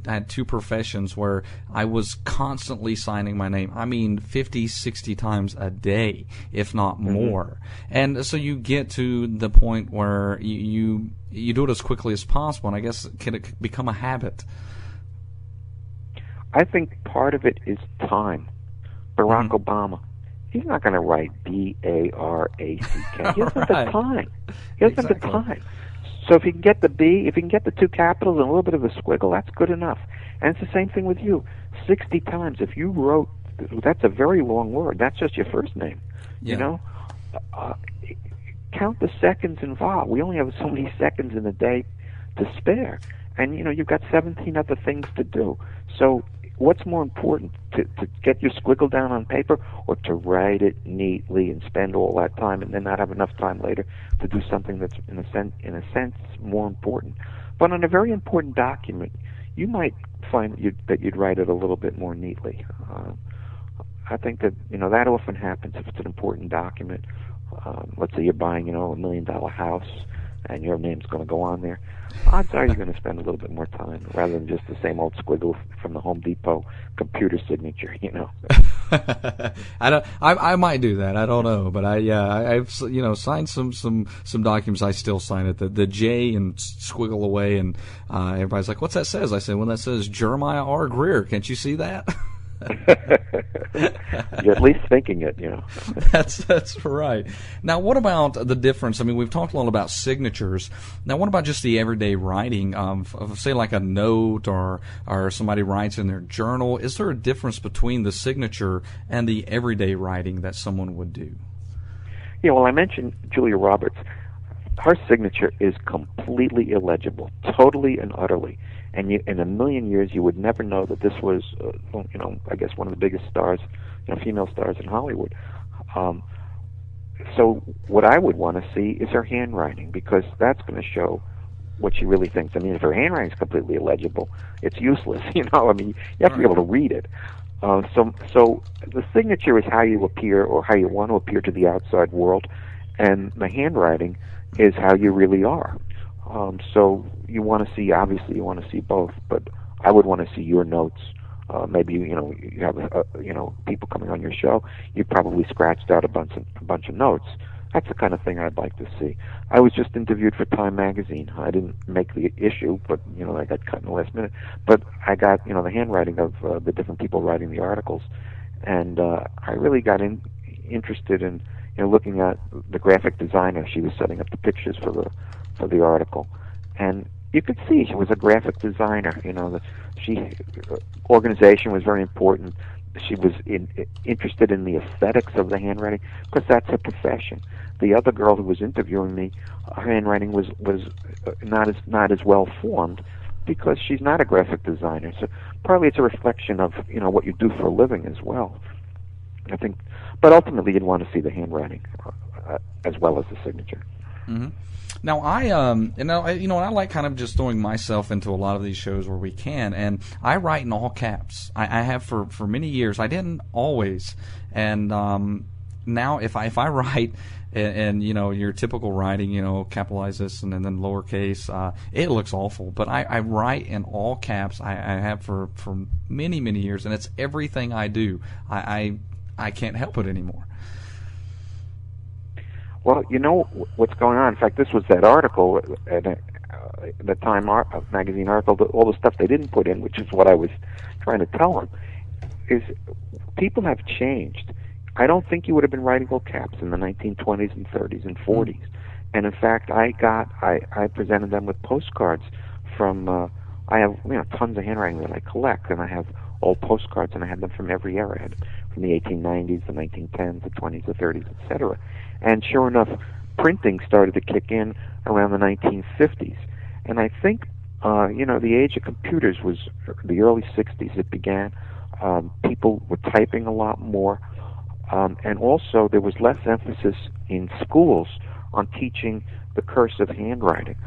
had two professions where I was constantly signing my name. I mean, 50, 60 times a day, if not more. And so you get to the point where you do it as quickly as possible, and I guess can it become a habit? I think part of it is time. Barack Obama. He's not going to write B-A-R-A-C-K. He doesn't have the time. He doesn't have the time. So if he can get the B, if he can get the two capitals and a little bit of a squiggle, that's good enough. And it's the same thing with you. 60 times. If you wrote, that's a very long word. That's just your first name. Yeah. Count the seconds involved. We only have so many seconds in a day to spare. And, you've got 17 other things to do. So what's more important, to get your squiggle down on paper, or to write it neatly and spend all that time and then not have enough time later to do something that's in a sense more important? But on a very important document, you might find that you'd write it a little bit more neatly. I think that that often happens if it's an important document. Let's say you're buying $1 million house and your name's going to go on there. Odds are you're going to spend a little bit more time rather than just the same old squiggle from the Home Depot computer signature. I might do that. I don't know, but I've signed some documents. I still sign it. The J and squiggle away, and everybody's like, "What's that says?" I say, "Well, that says Jeremiah R. Greer. Can't you see that?" You're at least thinking it, That's right. Now, what about the difference? I mean, we've talked a lot about signatures. Now, what about just the everyday writing of say, like a note or somebody writes in their journal? Is there a difference between the signature and the everyday writing that someone would do? Yeah, well, I mentioned Julia Roberts. Her signature is completely illegible, totally and utterly. And in a million years, you would never know that this was, I guess one of the biggest stars, female stars in Hollywood. So what I would want to see is her handwriting, because that's going to show what she really thinks. I mean, if her handwriting is completely illegible, it's useless. I mean, you have to be able to read it. So the signature is how you appear, or how you want to appear to the outside world, and the handwriting is how you really are. So you want to see, obviously, you want to see both, but I would want to see your notes. Maybe you have people coming on your show. You probably scratched out a bunch of notes. That's the kind of thing I'd like to see. I was just interviewed for Time magazine. I didn't make the issue, but I got cut in the last minute. But I got the handwriting of the different people writing the articles, and I really got interested in looking at the graphic designer. She was setting up the pictures for the article, and you could see she was a graphic designer. Organization was very important. She was interested in the aesthetics of the handwriting, because that's her profession. The other girl who was interviewing me, her handwriting was not as well formed, because she's not a graphic designer. So partly it's a reflection of what you do for a living as well, I think. But ultimately, you'd want to see the handwriting as well as the signature. Mm-hmm. Now, I like kind of just throwing myself into a lot of these shows where we can, and I write in all caps. I have for many years. I didn't always, and now if I write and your typical writing, capitalize this and then lowercase, it looks awful. But I write in all caps. I have for many, many years, and it's everything I do. I can't help it anymore. Well, you know what's going on. In fact, this was that article, the Time magazine article, all the stuff they didn't put in, which is what I was trying to tell them, is people have changed. I don't think you would have been writing all caps in the 1920s and 30s and 40s. And in fact, I presented them with postcards from, I have tons of handwriting that I collect, and I have old postcards, and I had them from every era. I had from the 1890s, the 1910s, the 20s, the 30s, etc. And sure enough, printing started to kick in around the 1950s. And I think, the age of computers was the early 60s. It began. People were typing a lot more. And also, there was less emphasis in schools on teaching the cursive handwriting.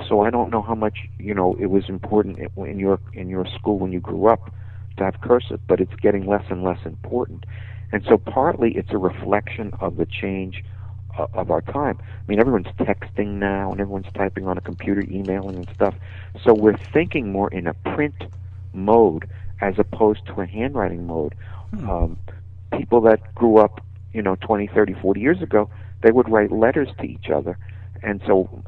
So I don't know how much it was important in your school when you grew up to have cursive, but it's getting less and less important. And so partly it's a reflection of the change of our time. I mean, everyone's texting now, and everyone's typing on a computer, emailing and stuff. So we're thinking more in a print mode as opposed to a handwriting mode. People that grew up, 20, 30, 40 years ago, they would write letters to each other. And so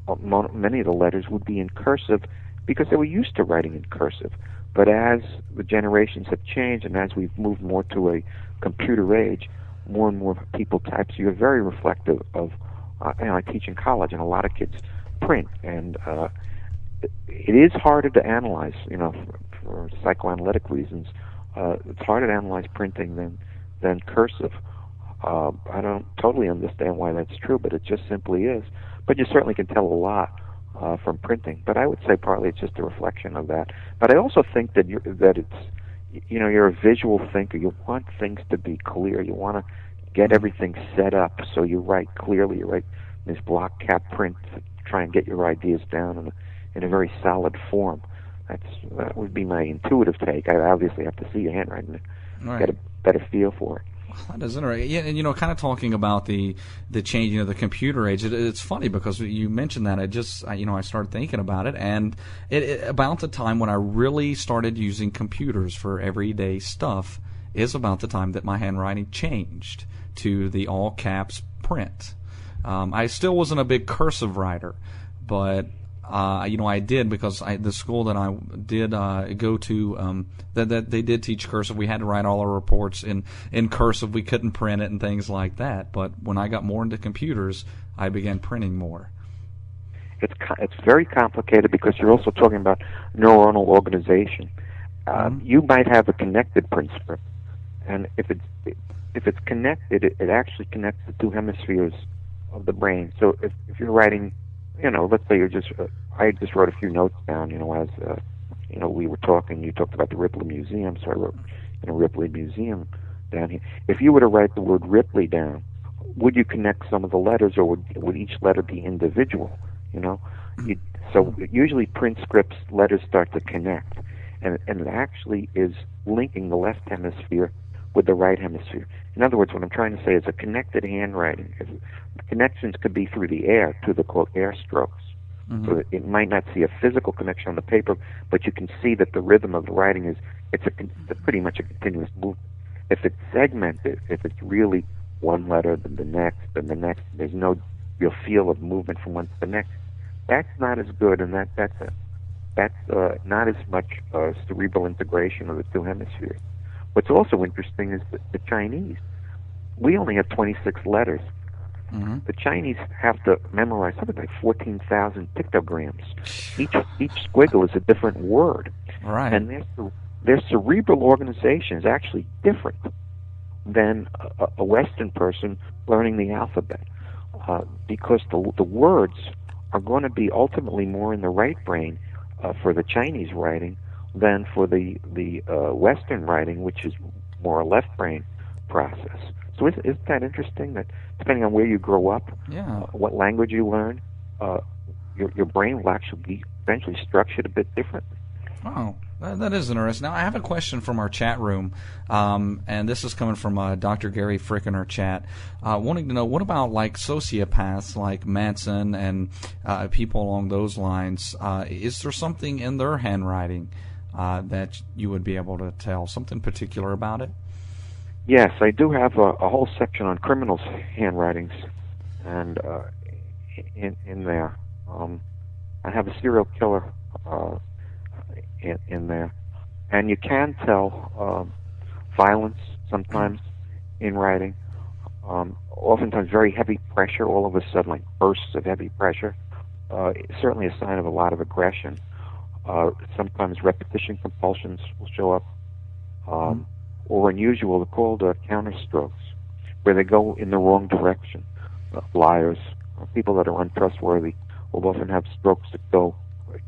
many of the letters would be in cursive because they were used to writing in cursive. But as the generations have changed and as we've moved more to a computer age, more and more people type. So you're very reflective of, I teach in college, and a lot of kids print. And it is harder to analyze, for psychoanalytic reasons. It's harder to analyze printing than cursive. I don't totally understand why that's true, but it just simply is. But you certainly can tell a lot from printing. But I would say partly it's just a reflection of that. But I also think that you're a visual thinker. You want things to be clear. You want to get everything set up so you write clearly. You write this block cap print to try and get your ideas down in a very solid form. That would be my intuitive take. I obviously have to see your handwriting to get a better feel for it. That is interesting. Yeah, and kind of talking about the changing of the computer age. It's funny because you mentioned that. I started thinking about it, and it about the time when I really started using computers for everyday stuff is about the time that my handwriting changed to the all caps print. I still wasn't a big cursive writer, but I did because the school that I did go to, that they did teach cursive. We had to write all our reports in cursive. We couldn't print it and things like that. But when I got more into computers, I began printing more. It's very complicated because you're also talking about neuronal organization. You might have a connected print script, and if it's connected, it actually connects the two hemispheres of the brain. So if you're writing, let's say I just wrote a few notes down, as we were talking. You talked about the Ripley Museum, so I wrote, Ripley Museum down here. If you were to write the word Ripley down, would you connect some of the letters, or would each letter be individual? So usually print scripts, letters start to connect, and it actually is linking the left hemisphere with the right hemisphere. In other words, what I'm trying to say is a connected handwriting. The connections could be through the air, to the quote air strokes. So that it might not see a physical connection on the paper, but you can see that the rhythm of the writing it's pretty much a continuous movement. If it's segmented, if it's really one letter, then the next, there's no real feel of movement from one to the next. That's not as good, and that's not as much cerebral integration of the two hemispheres. What's also interesting is the Chinese. We only have 26 letters. The Chinese have to memorize something like 14,000 pictograms. Each squiggle is a different word. Right. And their cerebral organization is actually different than a Western person learning the alphabet, because the words are going to be ultimately more in the right brain for the Chinese writing than for the Western writing, which is more a left brain process. So isn't that interesting that depending on where you grow up, what language you learn, your brain will actually be eventually structured a bit differently. Oh, That is interesting. Now, I have a question from our chat room, and this is coming from Dr. Gary Frick in our chat, wanting to know, what about like sociopaths like Manson and people along those lines? Is there something in their handwriting that you would be able to tell, something particular about it? Yes, I do have a whole section on criminals' handwritings, and in there. I have a serial killer in there, and you can tell violence sometimes in writing. Oftentimes very heavy pressure, all of a sudden like bursts of heavy pressure. It's certainly a sign of a lot of aggression. Sometimes repetition compulsions will show up, or unusual, they're called counterstrokes, where they go in the wrong direction. Liars, people that are untrustworthy, will often have strokes that go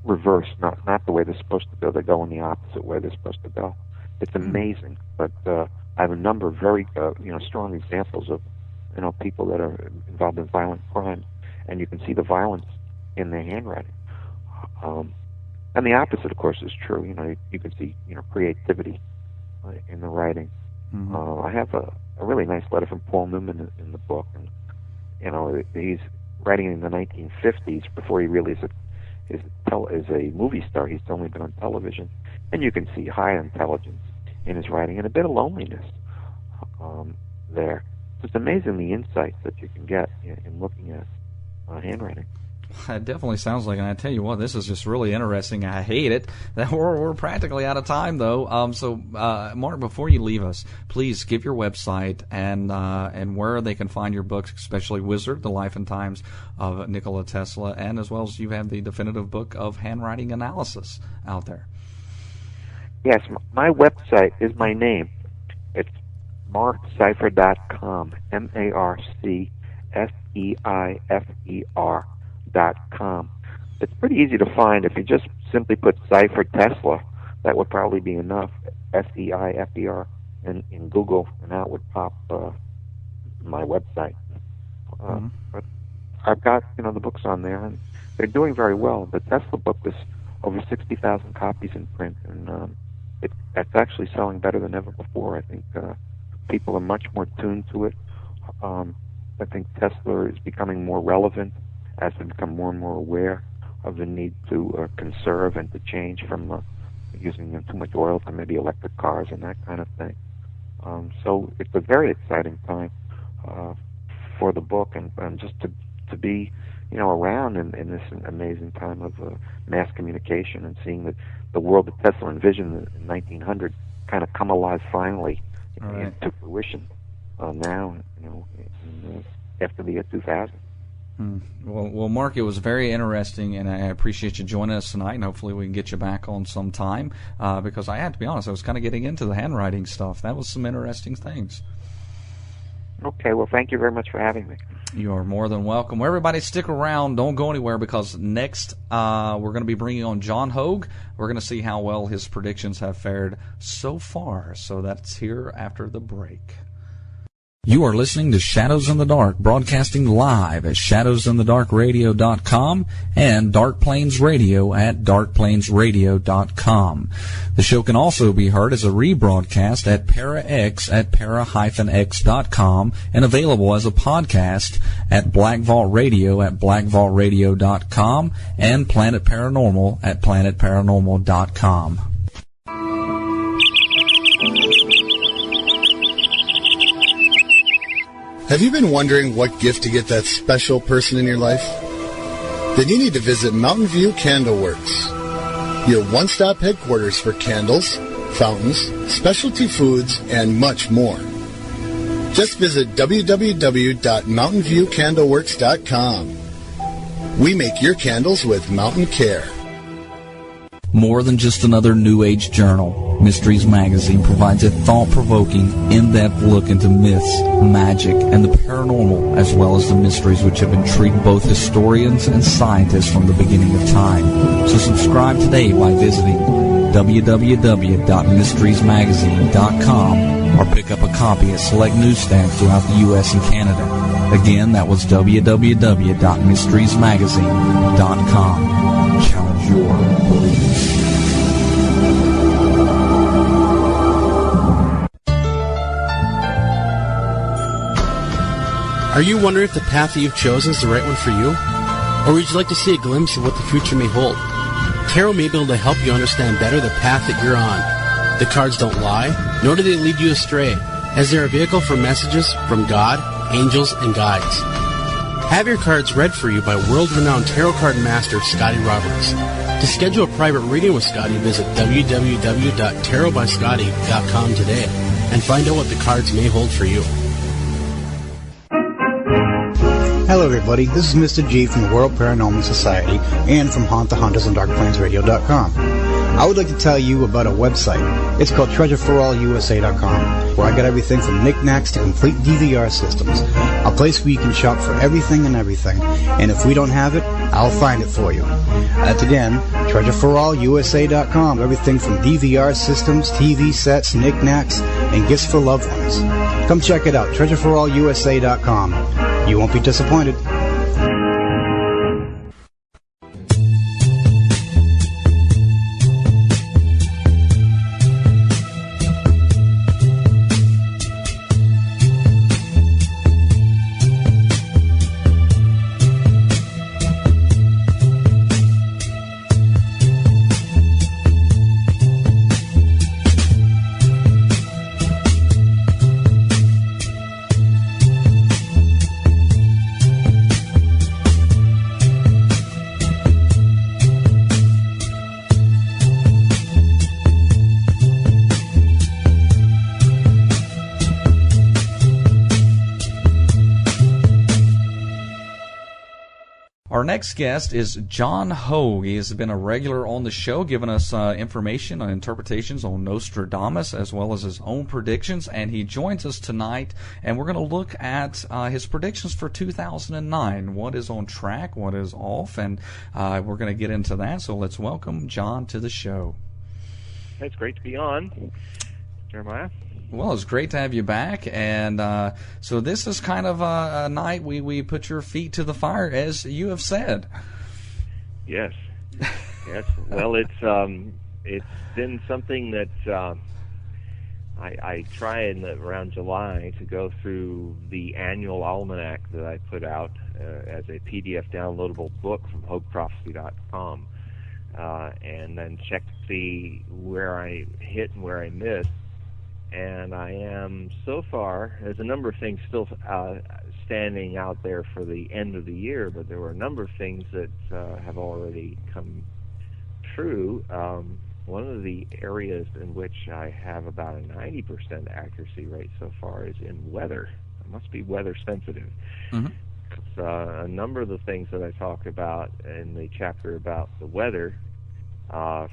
reverse, not the way they're supposed to go. They go in the opposite way they're supposed to go. It's amazing, but I have a number of very strong examples of people that are involved in violent crime, and you can see the violence in their handwriting. And the opposite, of course, is true. You can see creativity in the writing. Mm-hmm. I have a really nice letter from Paul Newman in the book, and he's writing in the 1950s before he really is a movie star. He's only been on television, and you can see high intelligence in his writing and a bit of loneliness there. It's amazing the insights that you can get in looking at handwriting. It definitely sounds like, and I tell you what, this is just really interesting. I hate it. We're practically out of time, though. So, Mark, before you leave us, please give your website and where they can find your books, especially Wizard, The Life and Times of Nikola Tesla, and as well as you have the definitive book of handwriting analysis out there. Yes, my website is my name. It's marcseifer.com, MarcSeifer.com. It's pretty easy to find. If you just simply put Seifer Tesla, that would probably be enough. Seifer in Google, and out would pop my website. But I've got the books on there, and they're doing very well. The Tesla book is over 60,000 copies in print, and it's actually selling better than ever before. I think people are much more tuned to it. I think Tesla is becoming more relevant as they become more and more aware of the need to conserve and to change from using too much oil to maybe electric cars and that kind of thing. So it's a very exciting time for the book, and just to be around in this amazing time of mass communication, and seeing that the world that Tesla envisioned in 1900 kind of come alive finally into fruition now, after the year 2000. Well, Mark, it was very interesting, and I appreciate you joining us tonight, and hopefully we can get you back on sometime, because I had to be honest, I was kind of getting into the handwriting stuff. That was some interesting things. Okay, well, thank you very much for having me. You are more than welcome. Well, everybody, stick around. Don't go anywhere, because next we're going to be bringing on John Hogue. We're going to see how well his predictions have fared so far. So that's here after the break. You are listening to Shadows in the Dark, broadcasting live at shadowsinthedarkradio.com and Dark Plains Radio at darkplainsradio.com. The show can also be heard as a rebroadcast at ParaX at para-x.com and available as a podcast at Black Vault Radio at blackvaultradio.com and Planet Paranormal at planetparanormal.com. Have you been wondering what gift to get that special person in your life? Then you need to visit Mountain View Candle Works, your one-stop headquarters for candles, fountains, specialty foods, and much more. Just visit www.mountainviewcandleworks.com. We make your candles with mountain care. More than just another New Age journal, Mysteries Magazine provides a thought-provoking, in-depth look into myths, magic, and the paranormal, as well as the mysteries which have intrigued both historians and scientists from the beginning of time. So subscribe today by visiting www.mysteriesmagazine.com or pick up a copy at select newsstands throughout the U.S. and Canada. Again, that was www.mysteriesmagazine.com. Challenge your beliefs. Are you wondering if the path that you've chosen is the right one for you? Or would you like to see a glimpse of what the future may hold? Tarot may be able to help you understand better the path that you're on. The cards don't lie, nor do they lead you astray, as they're a vehicle for messages from God, angels, and guides. Have your cards read for you by world-renowned tarot card master Scotty Roberts. To schedule a private reading with Scotty, visit www.tarotbyscotty.com today and find out what the cards may hold for you. Hello everybody, this is Mr. G from the World Paranormal Society and from HauntTheHunters on DarkPlainsRadio.com. I would like to tell you about a website. It's called TreasureForAllUSA.com, where I got everything from knickknacks to complete DVR systems. A place where you can shop for everything and everything, and if we don't have it, I'll find it for you. That's again, TreasureForAllUSA.com, everything from DVR systems, TV sets, knickknacks, and gifts for loved ones. Come check it out, TreasureForAllUSA.com. You won't be disappointed. Our next guest is John Hogue. He has been a regular on the show, giving us information and interpretations on Nostradamus as well as his own predictions, and he joins us tonight, and we're going to look at his predictions for 2009. What is on track, what is off, and we're going to get into that, so let's welcome John to the show. It's great to be on, Jeremiah. Well, it's great to have you back, and so this is kind of a night we put your feet to the fire, as you have said. Yes, yes. Well, it's been something that I try around July to go through the annual almanac that I put out as a PDF downloadable book from HogueProphecy.com, and then check to see where I hit and where I missed. And I am, so far, there's a number of things still standing out there for the end of the year, but there were a number of things that have already come true. One of the areas in which I have about a 90% accuracy rate so far is in weather. I must be weather sensitive. Mm-hmm. A number of the things that I talk about in the chapter about the weather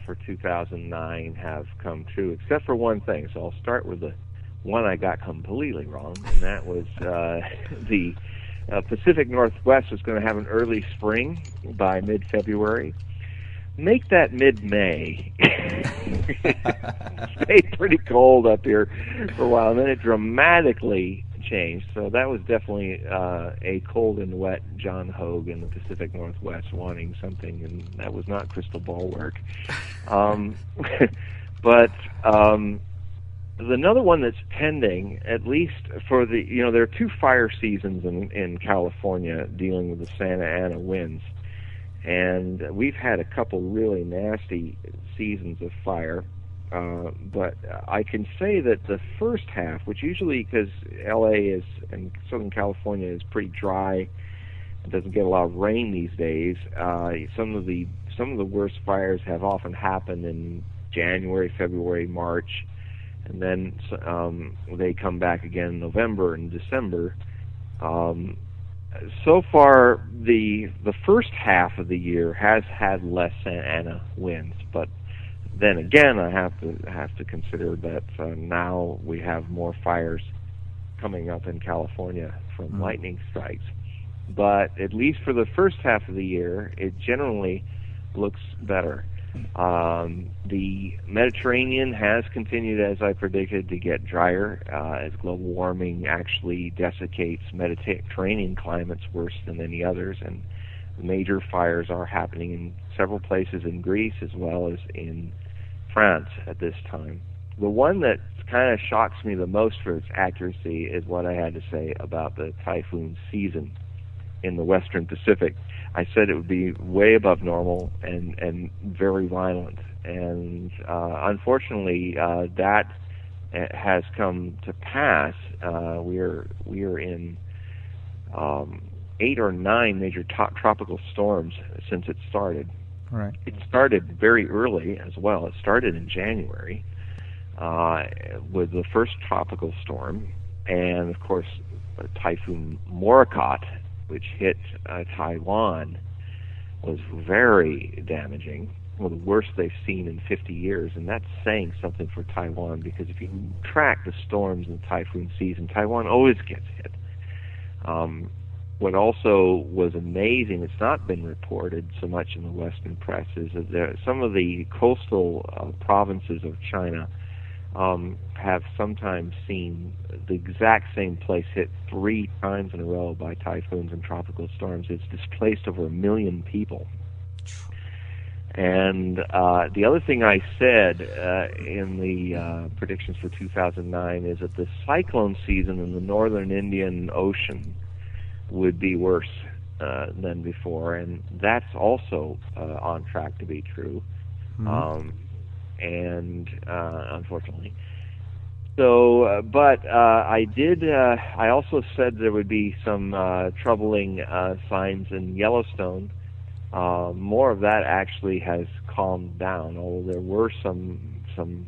for 2009 have come true, except for one thing. So I'll start with the one I got completely wrong, and that was the Pacific Northwest was going to have an early spring by mid-February. Make that mid-May. Stayed pretty cold up here for a while, and then it dramatically changed. So that was definitely a cold and wet John Hogue in the Pacific Northwest wanting something, and that was not crystal ball work. But another one that's pending, at least for the, there are two fire seasons in California dealing with the Santa Ana winds, and we've had a couple really nasty seasons of fire. But I can say that the first half, which usually, because LA and Southern California is pretty dry, it doesn't get a lot of rain these days. Some of the worst fires have often happened in January, February, March, and then they come back again in November and December. So far, the first half of the year has had less Santa Ana winds, but then again, I have to consider that now we have more fires coming up in California from lightning strikes. But at least for the first half of the year, it generally looks better. The Mediterranean has continued, as I predicted, to get drier as global warming actually desiccates Mediterranean climates worse than any others, and major fires are happening in several places in Greece as well as in France at this time. The one that's kind of shocks me the most for its accuracy is what I had to say about the typhoon season in the Western Pacific. I said it would be way above normal and very violent. And unfortunately, that has come to pass. We are in 8 or 9 major tropical storms since it started. Right. It started very early as well. It started in January with the first tropical storm, and of course, Typhoon Morakot, which hit Taiwan, was very damaging. One of the worst they've seen in 50 years, and that's saying something for Taiwan, because if you track the storms in the typhoon season, Taiwan always gets hit. What also was amazing, it's not been reported so much in the Western press, is that some of the coastal provinces of China have sometimes seen the exact same place hit 3 times in a row by typhoons and tropical storms. It's displaced over 1 million people. And the other thing I said in the predictions for 2009 is that the cyclone season in the northern Indian Ocean would be worse than before, and that's also on track to be true, and unfortunately. So, but I also said there would be some troubling signs in Yellowstone. More of that actually has calmed down, although there were some 2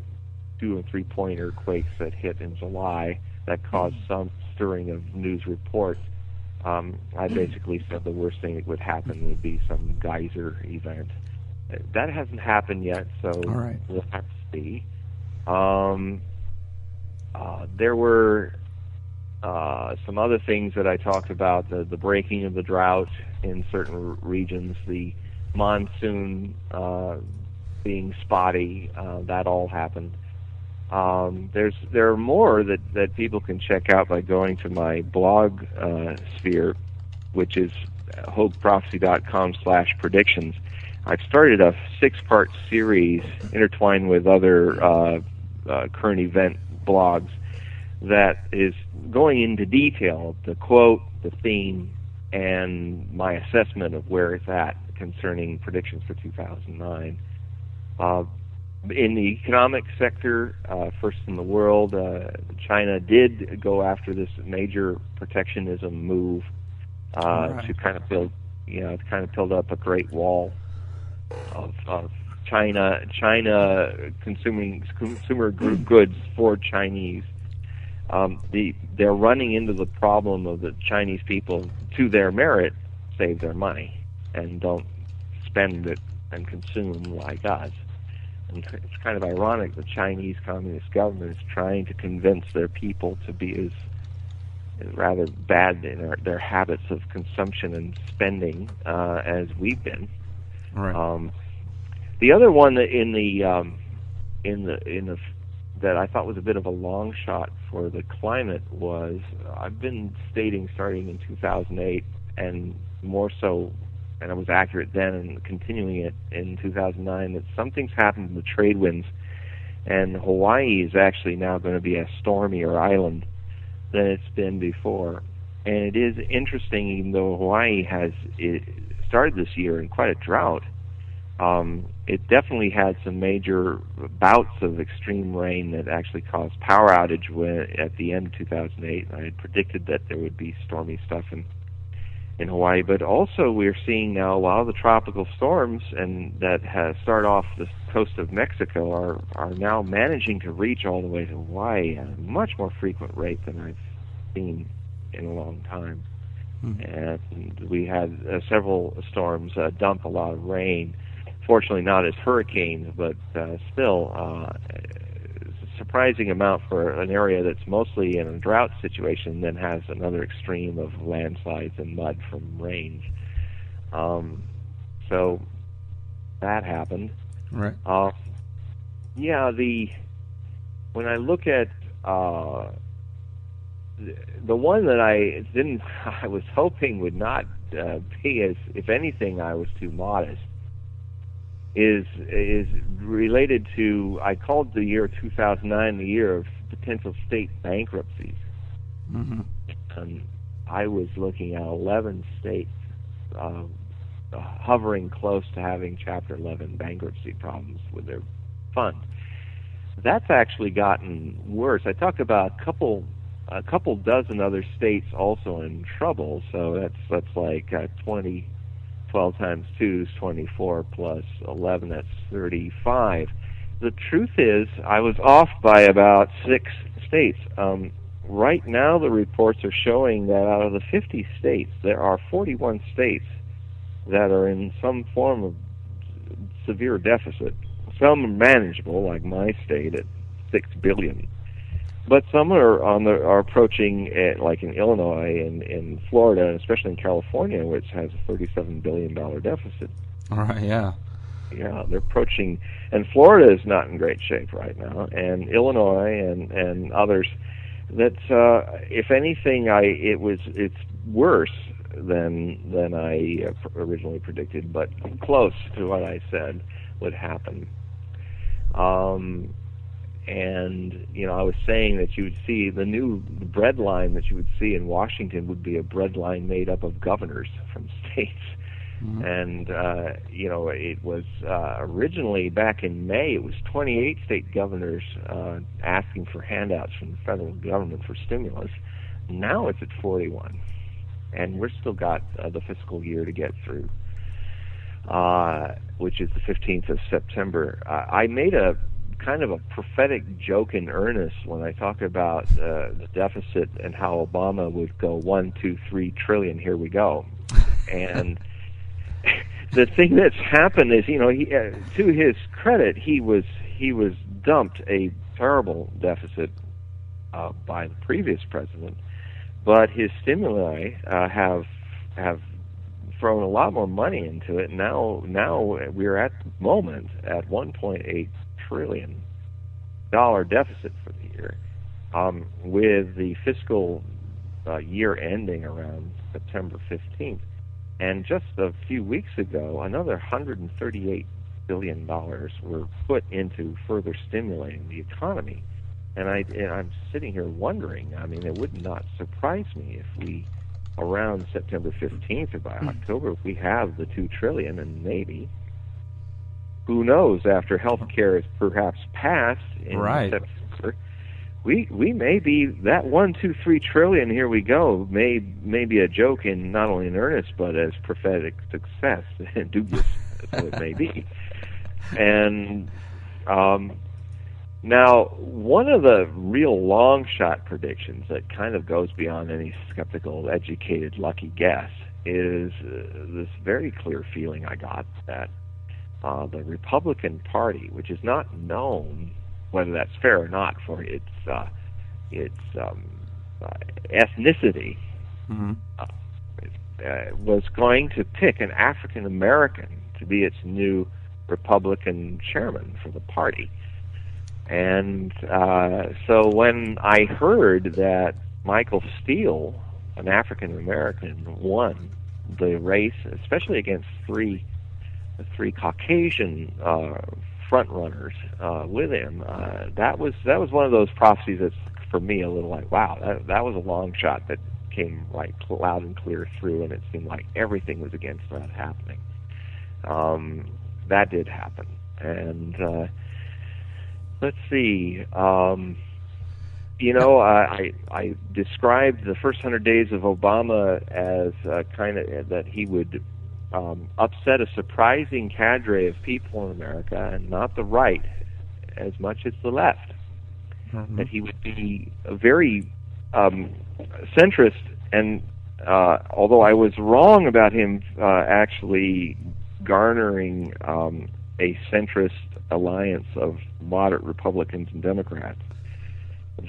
and 3 point earthquakes that hit in July that caused some stirring of news reports. I basically said the worst thing that would happen would be some geyser event. That hasn't happened yet, so we'll have to see. There were some other things that I talked about, the breaking of the drought in certain regions, the monsoon being spotty, that all happened. There are more that people can check out by going to my blog sphere, which is hogueprophecy.com/predictions. I've started a 6-part series intertwined with other current event blogs that is going into detail, the quote, the theme, and my assessment of where it's at concerning predictions for 2009. In the economic sector, first in the world, China did go after this major protectionism move to kind of build up a Great Wall of China consumer goods for Chinese. They're running into the problem of the Chinese people, to their merit, save their money and don't spend it and consume like us. And it's kind of ironic the Chinese Communist government is trying to convince their people to be as rather bad in their habits of consumption and spending as we've been. Right. The other one that that I thought was a bit of a long shot for the climate was, I've been stating starting in 2008 and more so, and I was accurate then and continuing it in 2009, that something's happened in the trade winds, and Hawaii is actually now going to be a stormier island than it's been before. And it is interesting, even though Hawaii has started this year in quite a drought, it definitely had some major bouts of extreme rain that actually caused power outage at the end of 2008. I had predicted that there would be stormy stuff in Hawaii, but also we're seeing now a lot of the tropical storms and that have started off the coast of Mexico are now managing to reach all the way to Hawaii at a much more frequent rate than I've seen in a long time. And we had several storms dump a lot of rain. Fortunately, not as hurricanes, but still a surprising amount for an area that's mostly in a drought situation, then has another extreme of landslides and mud from rains. So that happened. Right. When I look at the one that I was hoping would not be, as if anything, I was too modest, is related to, I called the year 2009 the year of potential state bankruptcies. Mm-hmm. And I was looking at 11 states hovering close to having Chapter 11 bankruptcy problems with their fund. That's actually gotten worse. I talked about a couple dozen other states also in trouble. So that's like 20. 12 times 2 is 24 plus 11, that's 35. The truth is, I was off by about 6 states. Right now, the reports are showing that out of the 50 states, there are 41 states that are in some form of severe deficit. Some are manageable, like my state at $6 billion. But some are approaching, like in Illinois and in Florida, and especially in California, which has a $37 billion deficit. All right, yeah. Yeah, they're approaching, and Florida is not in great shape right now, and Illinois and others. That if anything, it's worse than I originally predicted, but close to what I said would happen. And, I was saying that you would see the bread line that you would see in Washington would be a bread line made up of governors from states. Mm-hmm. And, it was originally back in May, it was 28 state governors asking for handouts from the federal government for stimulus. Now it's at 41. And we're still got the fiscal year to get through, which is the 15th of September. I made a kind of a prophetic joke in earnest when I talk about the deficit and how Obama would go 1, 2, 3 trillion. Here we go. And the thing that's happened is, he, to his credit, he was dumped a terrible deficit by the previous president, but his stimuli have thrown a lot more money into it. Now we're at the moment at $1.8 trillion deficit for the year, with the fiscal year ending around September 15th. And just a few weeks ago, another $138 billion were put into further stimulating the economy. And I'm sitting here wondering, it would not surprise me if we, around September 15th or by October, we have the $2 trillion, and maybe, who knows, after health care is perhaps passed in September, we may be that 1, 2, 3 trillion. Here we go. May be a joke in not only in earnest but as prophetic success, dubious as it may be. And now, one of the real long shot predictions that kind of goes beyond any skeptical, educated, lucky guess is this very clear feeling I got that the Republican Party, which is not known, whether that's fair or not, for its ethnicity, mm-hmm. Was going to pick an African American to be its new Republican chairman for the party. And so when I heard that Michael Steele, an African American, won the race, especially against three Caucasian front runners with him, that was one of those prophecies that's for me a little like, wow, that was a long shot that came like loud and clear through, and it seemed like everything was against that happening. That did happen, and let's see. I described the first 100 days of Obama as kind of that he would upset a surprising cadre of people in America, and not the right as much as the left. Mm-hmm. That he would be a very centrist, and although I was wrong about him actually garnering a centrist alliance of moderate Republicans and Democrats,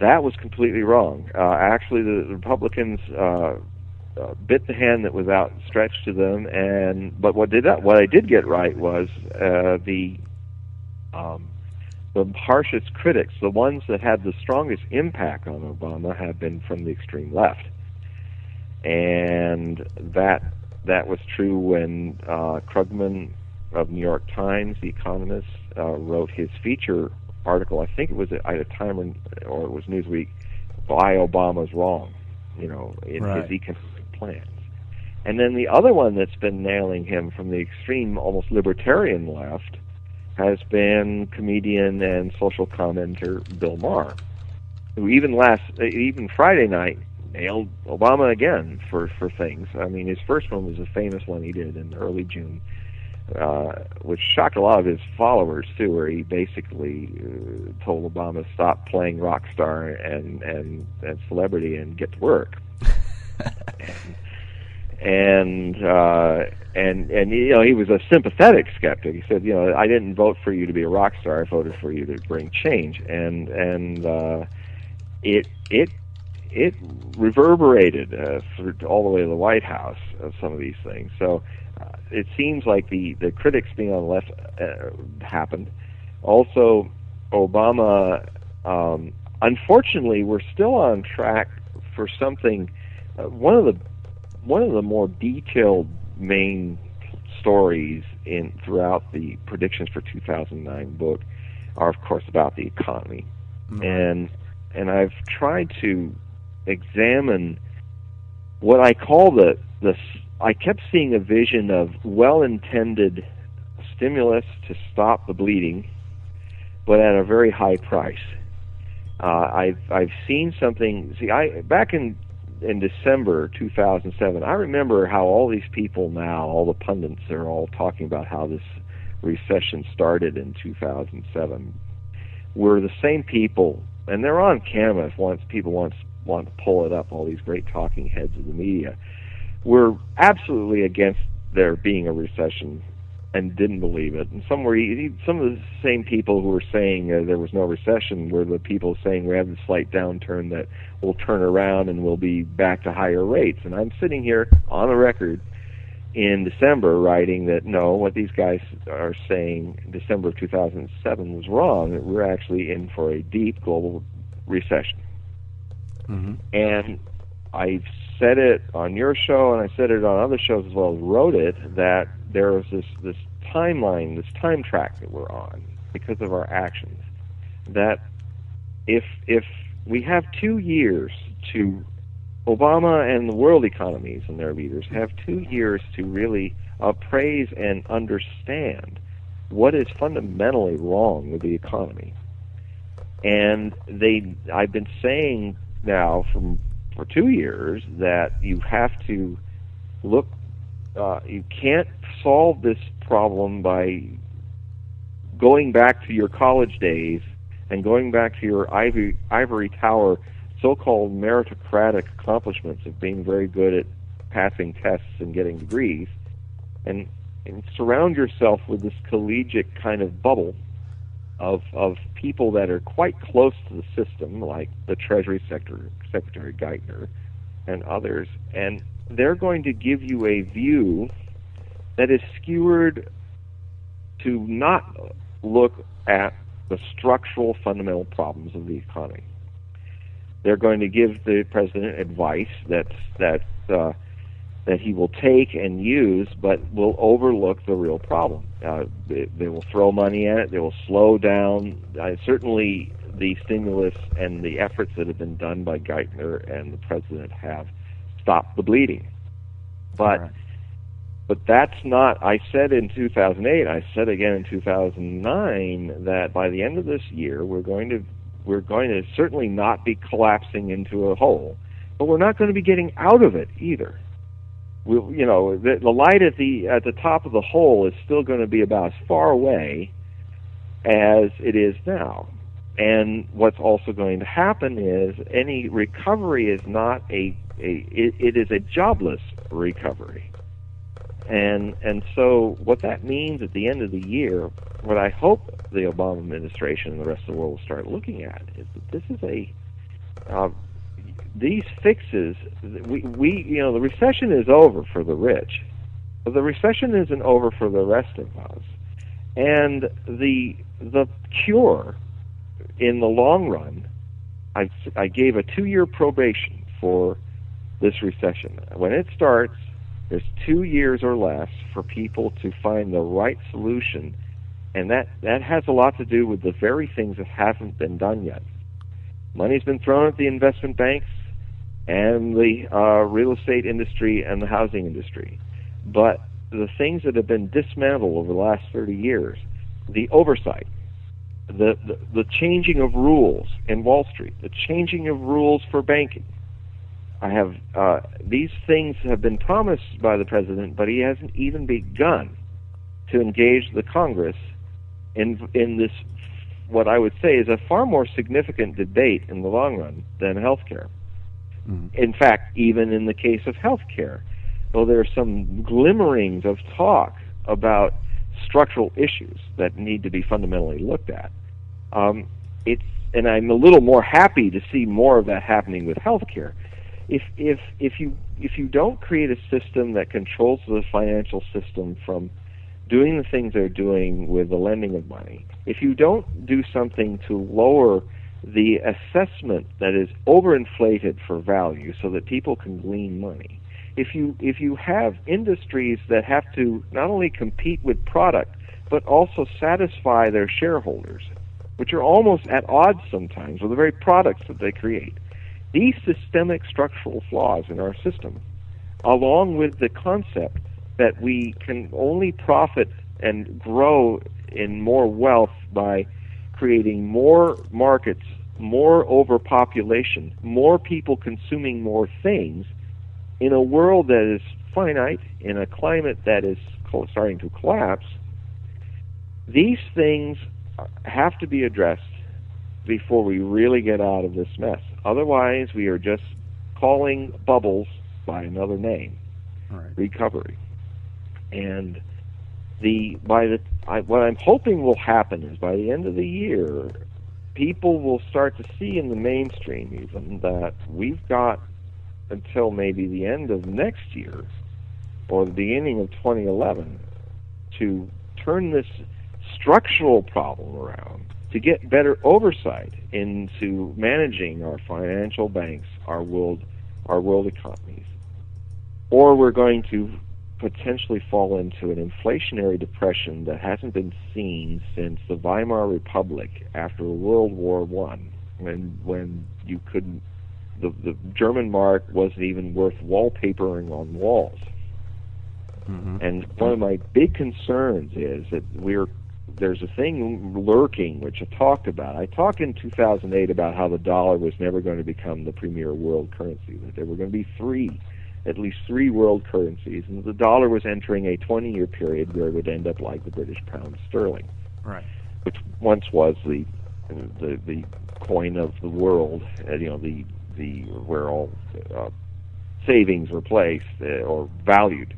that was completely wrong. Actually, the Republicans bit the hand that was outstretched to them, but what I did get right was the harshest critics, the ones that had the strongest impact on Obama, have been from the extreme left, and that was true when Krugman of New York Times, The Economist, wrote his feature article, I think it was at a time or it was Newsweek, why Obama's wrong, in his economic plans. And then the other one that's been nailing him from the extreme, almost libertarian left has been comedian and social commenter Bill Maher, who even Friday night nailed Obama again for things. I mean, his first one was a famous one he did in early June, which shocked a lot of his followers too, where he basically told Obama to stop playing rock star and celebrity and get to work. And he was a sympathetic skeptic. He said, I didn't vote for you to be a rock star. I voted for you to bring change. And it reverberated all the way to the White House of some of these things. So it seems like the critics being on the left happened. Also, Obama, unfortunately, we're still on track for something. One of the more detailed main stories throughout the predictions for 2009 book are, of course, about the economy. Mm-hmm. And I've tried to examine what I call I kept seeing a vision of well-intended stimulus to stop the bleeding, but at a very high price. I've seen something. Back in December 2007, I remember how all these people now, all the pundits, are all talking about how this recession started in 2007. Were the same people, and they're on camera if people want to pull it up, all these great talking heads of the media, were absolutely against there being a recession and didn't believe it. And some of the same people who were saying there was no recession were the people saying we have this slight downturn that will turn around and we'll be back to higher rates. And I'm sitting here on the record in December writing that no, what these guys are saying in December of 2007 was wrong, that we're actually in for a deep global recession. Mm-hmm. And I've said it on your show, and I said it on other shows as well as wrote it, that there is this timeline, this time track that we're on because of our actions, that if we have 2 years to, Obama and the world economies and their leaders have 2 years to really appraise and understand what is fundamentally wrong with the economy. And I've been saying now for 2 years that you have to look, you can't solve this problem by going back to your college days and going back to your ivory tower so-called meritocratic accomplishments of being very good at passing tests and getting degrees, and surround yourself with this collegiate kind of bubble of people that are quite close to the system, like the Treasury Secretary Geithner and others, and they're going to give you a view that is skewered to not look at the structural fundamental problems of the economy. They're going to give the president advice that he will take and use, but will overlook the real problem. They will throw money at it. They will slow down. Certainly, the stimulus and the efforts that have been done by Geithner and the president have stopped the bleeding. But that's not. I said in 2008. I said again in 2009 that by the end of this year, we're going to certainly not be collapsing into a hole, but we're not going to be getting out of it either. The light at the top of the hole is still going to be about as far away as it is now. And what's also going to happen is any recovery is not it is a jobless recovery. And so what that means at the end of the year, what I hope the Obama administration and the rest of the world will start looking at is that this is these fixes, the recession is over for the rich, but the recession isn't over for the rest of us. And the cure in the long run, I gave a 2-year probation for this recession. When it starts, there's 2 years or less for people to find the right solution And that has a lot to do with the very things that haven't been done yet. Money's been thrown at the investment banks and the real estate industry and the housing industry. But the things that have been dismantled over the last 30 years, the oversight, the changing of rules in Wall Street, the changing of rules for banking. These things have been promised by the president, but he hasn't even begun to engage the Congress in this, what I would say is a far more significant debate in the long run than health care. In fact, even in the case of health care, though there are some glimmerings of talk about structural issues that need to be fundamentally looked at, and I'm a little more happy to see more of that happening with health care. If you don't create a system that controls the financial system from doing the things they're doing with the lending of money, if you don't do something to lower the assessment that is overinflated for value so that people can glean money, if you have industries that have to not only compete with product but also satisfy their shareholders, which are almost at odds sometimes with the very products that they create, these systemic structural flaws in our system, along with the concept that we can only profit and grow in more wealth by creating more markets, more overpopulation, more people consuming more things, in a world that is finite, in a climate that is starting to collapse, these things have to be addressed before we really get out of this mess. Otherwise, we are just calling bubbles by another name, recovery. And what I'm hoping will happen is by the end of the year, people will start to see in the mainstream even that we've got until maybe the end of next year or the beginning of 2011 to turn this structural problem around, to get better oversight into managing our financial banks, our world economies, or we're going to potentially fall into an inflationary depression that hasn't been seen since the Weimar Republic after World War I, when you couldn't, the German mark wasn't even worth wallpapering on walls. And one of my big concerns is that there's a thing lurking, which I talked about. I talked in 2008 about how the dollar was never going to become the premier world currency, that there were going to be at least three world currencies, and the dollar was entering a 20-year period where it would end up like the British pound sterling, which once was the coin of the world, where all savings were placed or valued.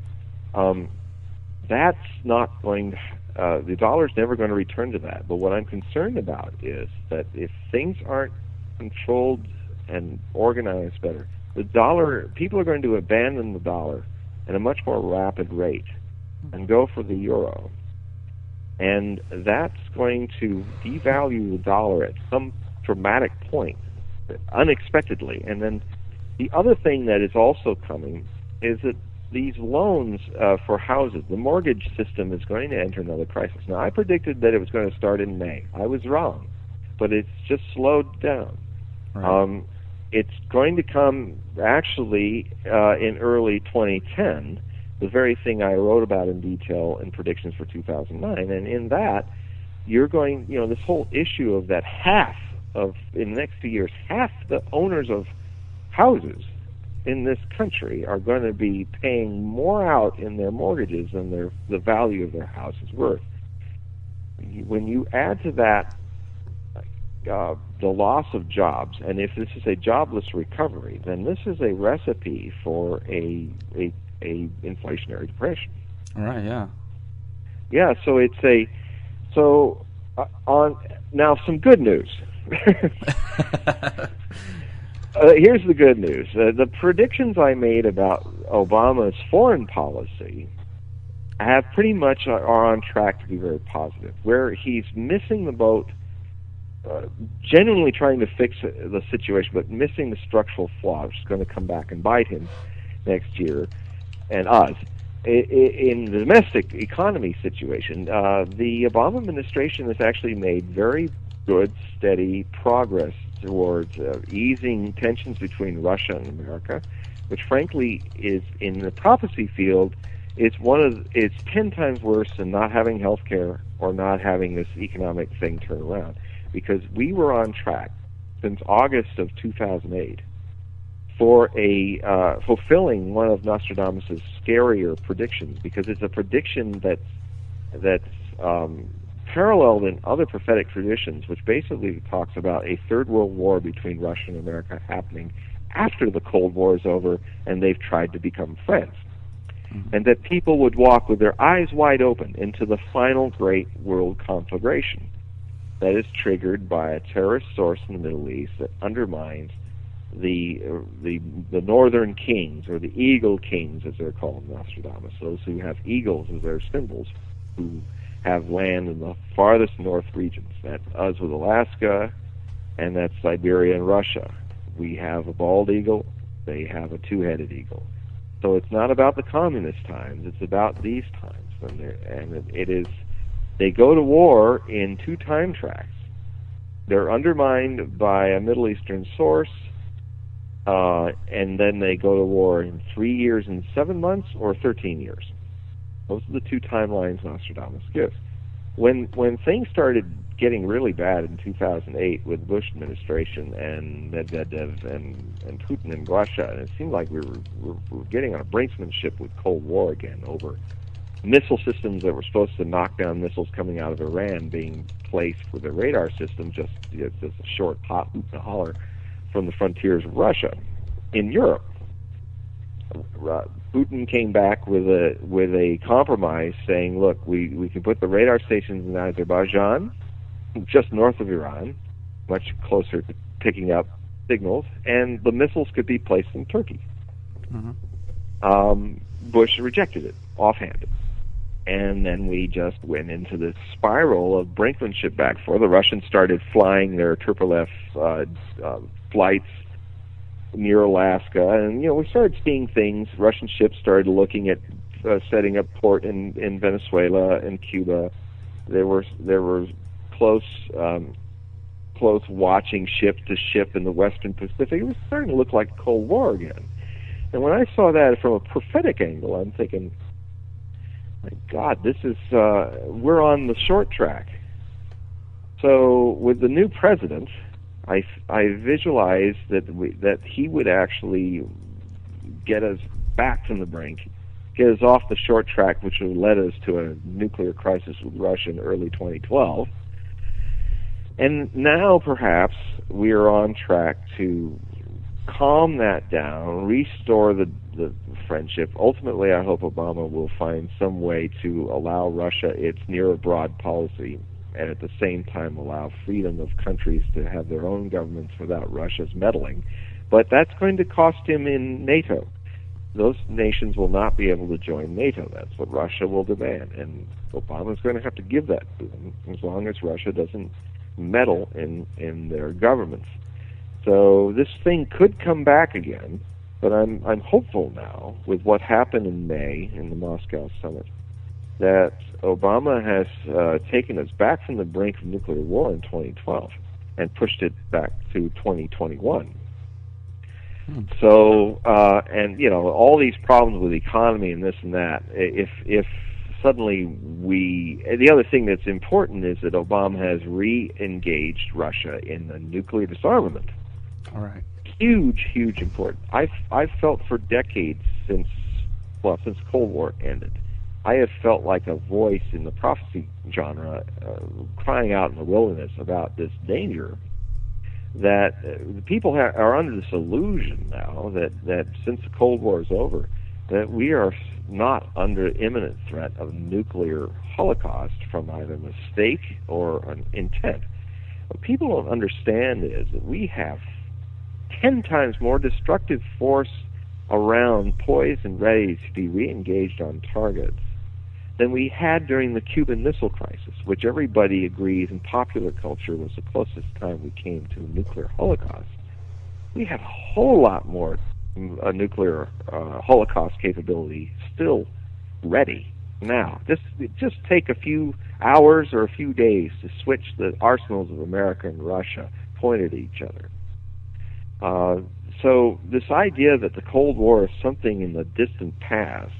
That's not going. The dollar's never going to return to that. But what I'm concerned about is that if things aren't controlled and organized better, people are going to abandon the dollar at a much more rapid rate and go for the euro. And that's going to devalue the dollar at some dramatic point, unexpectedly. And then the other thing that is also coming is that these loans for houses, the mortgage system is going to enter another crisis. Now, I predicted that it was going to start in May. I was wrong, but it's just slowed down. It's going to come actually in early 2010, the very thing I wrote about in detail in predictions for 2009. And in that, you're going, this whole issue of that in the next 2 years, half the owners of houses in this country are going to be paying more out in their mortgages than the value of their house is worth. When you add to that the loss of jobs, and if this is a jobless recovery, then this is a recipe for a inflationary depression. Yeah. So now some good news. Here's the good news. The predictions I made about Obama's foreign policy have pretty much are on track to be very positive. Where he's missing the boat, genuinely trying to fix the situation, but missing the structural flaw, which is going to come back and bite him next year, and us, in the domestic economy situation, the Obama administration has actually made very good, steady progress towards easing tensions between Russia and America, which frankly is, in the prophecy field, it's 10 times worse than not having health care or not having this economic thing turn around, because we were on track since August of 2008 for fulfilling one of Nostradamus' scarier predictions, because it's a prediction that's paralleled in other prophetic traditions, which basically talks about a third world war between Russia and America happening after the Cold War is over and they've tried to become friends. And that people would walk with their eyes wide open into the final great world conflagration that is triggered by a terrorist source in the Middle East that undermines the northern kings, or the eagle kings as they're called in Nostradamus, those who have eagles as their symbols, who have land in the farthest north regions. That's us with Alaska, and that's Siberia and Russia. We have a bald eagle, they have a two-headed eagle. So it's not about the communist times, it's about these times. They go to war in two time tracks. They're undermined by a Middle Eastern source, and then they go to war in 3 years and 7 months or 13 years. Those are the two timelines Nostradamus gives. When things started getting really bad in 2008 with Bush administration and Medvedev and Putin and Russia, and it seemed like we were getting on a brinksmanship with Cold War again over missile systems that were supposed to knock down missiles coming out of Iran being placed with a radar system just a short hop and a holler from the frontiers of Russia in Europe. Putin came back with a compromise saying, look, we can put the radar stations in Azerbaijan, just north of Iran, much closer to picking up signals, and the missiles could be placed in Turkey. Bush rejected it, offhanded. And then we just went into this spiral of brinkmanship back and forth. The Russians started flying their Tupolev flights near Alaska, and we started seeing things. Russian ships started looking at setting up port in Venezuela and Cuba. There were close watching ship to ship in the Western Pacific. It was starting to look like Cold War again. And when I saw that from a prophetic angle, I'm thinking, my God, this is we're on the short track. So with the new president, I visualized that he would actually get us back from the brink, get us off the short track, which would have led us to a nuclear crisis with Russia in early 2012. And now perhaps we are on track to calm that down, restore the friendship. Ultimately, I hope Obama will find some way to allow Russia its near abroad policy, and at the same time allow freedom of countries to have their own governments without Russia's meddling. But that's going to cost him in NATO. Those nations will not be able to join NATO. That's what Russia will demand, and Obama's going to have to give that to them as long as Russia doesn't meddle in their governments. So this thing could come back again, but I'm hopeful now with what happened in May in the Moscow summit that Obama has taken us back from the brink of nuclear war in 2012 and pushed it back to 2021. So, and all these problems with the economy and this and that, if suddenly the other thing that's important is that Obama has re-engaged Russia in the nuclear disarmament. All right. Huge importance. I've felt for decades since Cold War ended, I have felt like a voice in the prophecy genre crying out in the wilderness about this danger that the people are under this illusion now that since the Cold War is over, that we are not under imminent threat of nuclear holocaust from either mistake or an intent. What people don't understand is that we have 10 times more destructive force around, poised and ready to be re-engaged on targets than we had during the Cuban Missile Crisis, which everybody agrees in popular culture was the closest time we came to a nuclear holocaust. We have a whole lot more nuclear holocaust capability still ready now. Just take a few hours or a few days to switch the arsenals of America and Russia pointed at each other. So this idea that the Cold War is something in the distant past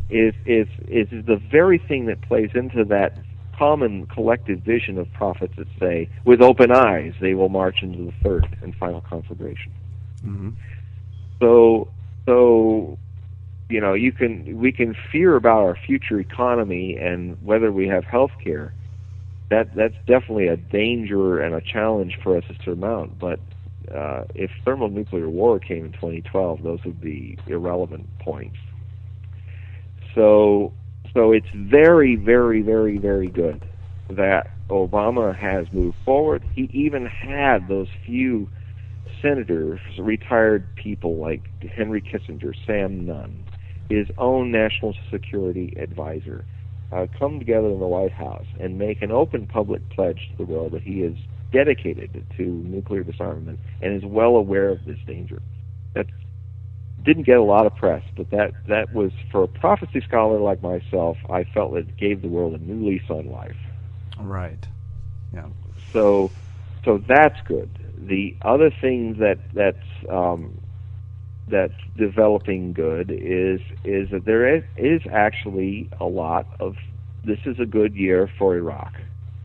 is the very thing that plays into that common collective vision of prophets that say, with open eyes, they will march into the third and final conflagration. Mm-hmm. So we can fear about our future economy and whether we have health care. That's definitely a danger and a challenge for us to surmount. But if thermonuclear war came in 2012, those would be irrelevant points. So it's very, very, very, very good that Obama has moved forward. He even had those few senators, retired people like Henry Kissinger, Sam Nunn, his own national security advisor, come together in the White House and make an open public pledge to the world that he is dedicated to nuclear disarmament and is well aware of this danger. That didn't get a lot of press, but that was, for a prophecy scholar like myself, I felt it gave the world a new lease on life. Right. Yeah. So that's good. The other thing that's developing good is that there is actually a lot of, this is a good year for Iraq.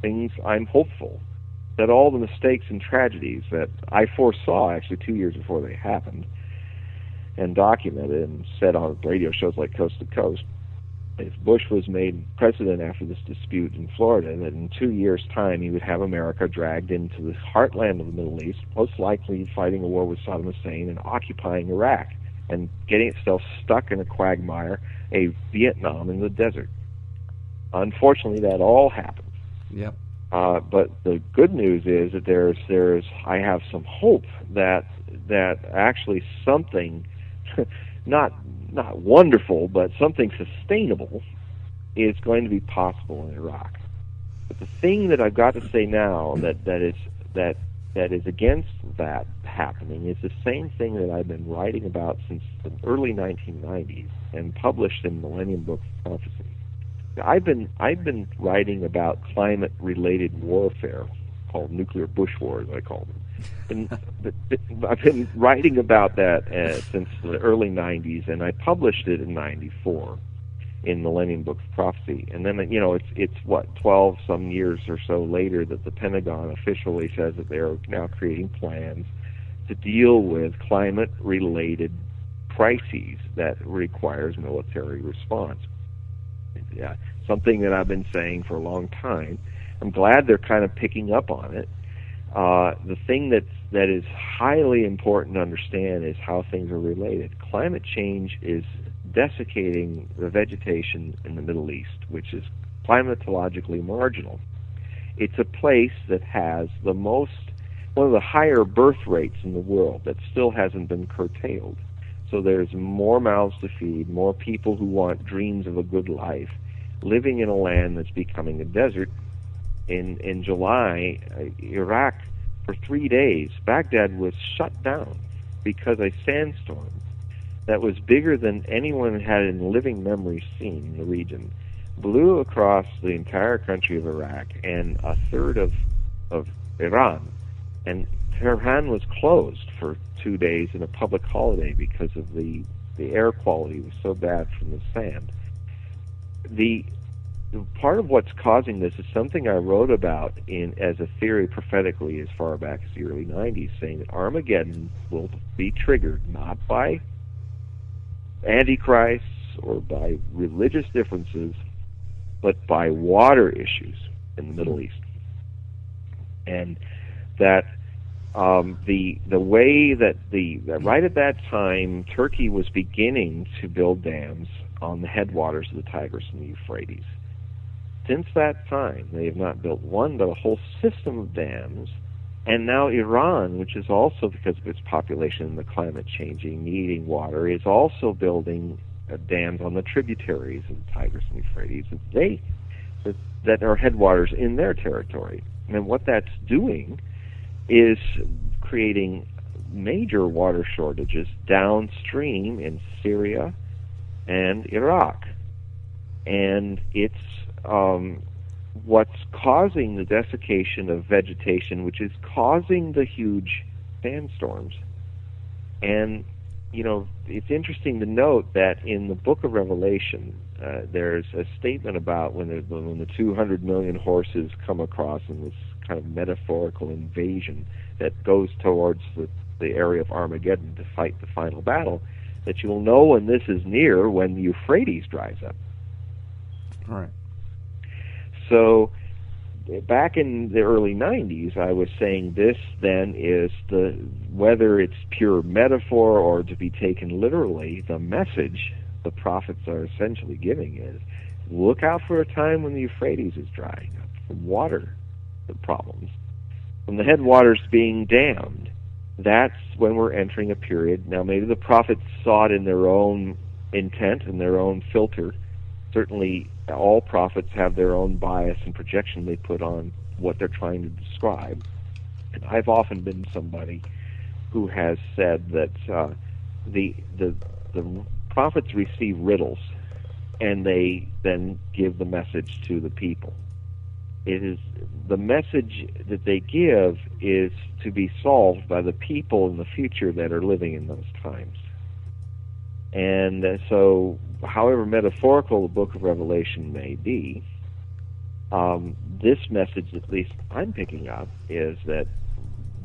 I'm hopeful that all the mistakes and tragedies that I foresaw actually 2 years before they happened and documented and said on radio shows like Coast to Coast, if Bush was made president after this dispute in Florida, that in 2 years' time he would have America dragged into the heartland of the Middle East, most likely fighting a war with Saddam Hussein and occupying Iraq and getting itself stuck in a quagmire, a Vietnam in the desert. Unfortunately, that all happened. Yep. But the good news is that I have some hope that actually something not wonderful, but something sustainable is going to be possible in Iraq. But the thing that I've got to say now that is against that happening is the same thing that I've been writing about since the early 1990s and published in Millennium Book of Prophecy. I've been writing about climate-related warfare, called nuclear bush wars, I call them. And I've been writing about that since the early 90s, and I published it in 94 in Millennium Book of Prophecy. And then, it's 12 some years or so later that the Pentagon officially says that they're now creating plans to deal with climate-related crises that requires military response. Yeah, something that I've been saying for a long time. I'm glad they're kind of picking up on it. The thing that is highly important to understand is how things are related. Climate change is desiccating the vegetation in the Middle East, which is climatologically marginal. It's a place that has one of the higher birth rates in the world that still hasn't been curtailed. So there's more mouths to feed, more people who want dreams of a good life, living in a land that's becoming a desert. In July, Iraq, for 3 days, Baghdad was shut down because a sandstorm that was bigger than anyone had in living memory seen in the region blew across the entire country of Iraq and a third of Iran. And Tehran was closed for 2 days in a public holiday because of the air quality was so bad from the sand. The part of what's causing this is something I wrote about as a theory prophetically as far back as the early 90s, saying that Armageddon will be triggered not by antichrists or by religious differences, but by water issues in the Middle East. And that the way that right at that time, Turkey was beginning to build dams on the headwaters of the Tigris and the Euphrates. Since that time, they have not built one, but a whole system of dams. And now Iran, which is also, because of its population and the climate changing, needing water, is also building dams on the tributaries of the Tigris and Euphrates that are headwaters in their territory. And what that's doing is creating major water shortages downstream in Syria and Iraq. and it's what's causing the desiccation of vegetation, which is causing the huge sandstorms. And it's interesting to note that in the Book of Revelation, there's a statement about when the 200 million horses come across in this kind of metaphorical invasion that goes towards the area of Armageddon to fight the final battle, that you will know when this is near when the Euphrates dries up. All right. So back in the early 90s, I was saying this then is whether it's pure metaphor or to be taken literally, the message the prophets are essentially giving is, look out for a time when the Euphrates is drying up, from water, the problems, from the headwaters being dammed. That's when we're entering a period. Now, maybe the prophets saw it in their own intent and their own filter. Certainly, all prophets have their own bias and projection they put on what they're trying to describe. And I've often been somebody who has said that the prophets receive riddles, and they then give the message to the people. It is the message that they give is to be solved by the people in the future that are living in those times. And so, however metaphorical the Book of Revelation may be, this message, at least I'm picking up, is that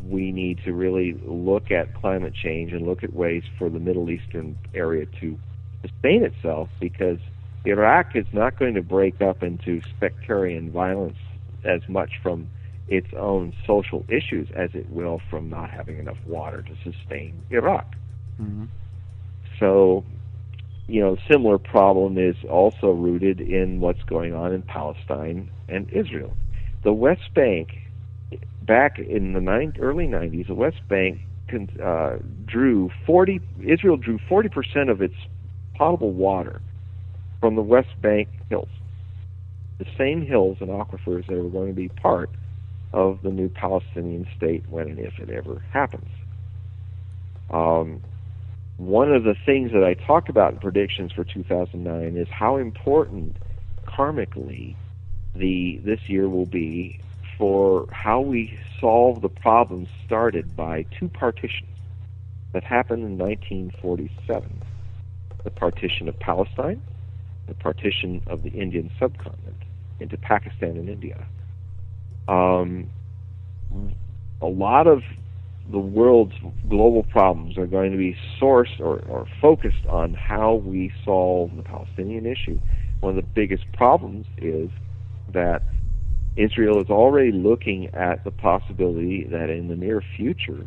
we need to really look at climate change and look at ways for the Middle Eastern area to sustain itself, because Iraq is not going to break up into sectarian violence as much from its own social issues as it will from not having enough water to sustain Iraq. Mm-hmm. So, similar problem is also rooted in what's going on in Palestine and Israel. The West Bank, back in the early 90s, the West Bank Israel drew 40% of its potable water from the West Bank hills, the same hills and aquifers that are going to be part of the new Palestinian state when and if it ever happens. One of the things that I talk about in predictions for 2009 is how important karmically this year will be for how we solve the problems started by two partitions that happened in 1947. The partition of Palestine, the partition of the Indian subcontinent into Pakistan and India. A lot of the world's global problems are going to be sourced or focused on how we solve the Palestinian issue. One of the biggest problems is that Israel is already looking at the possibility that in the near future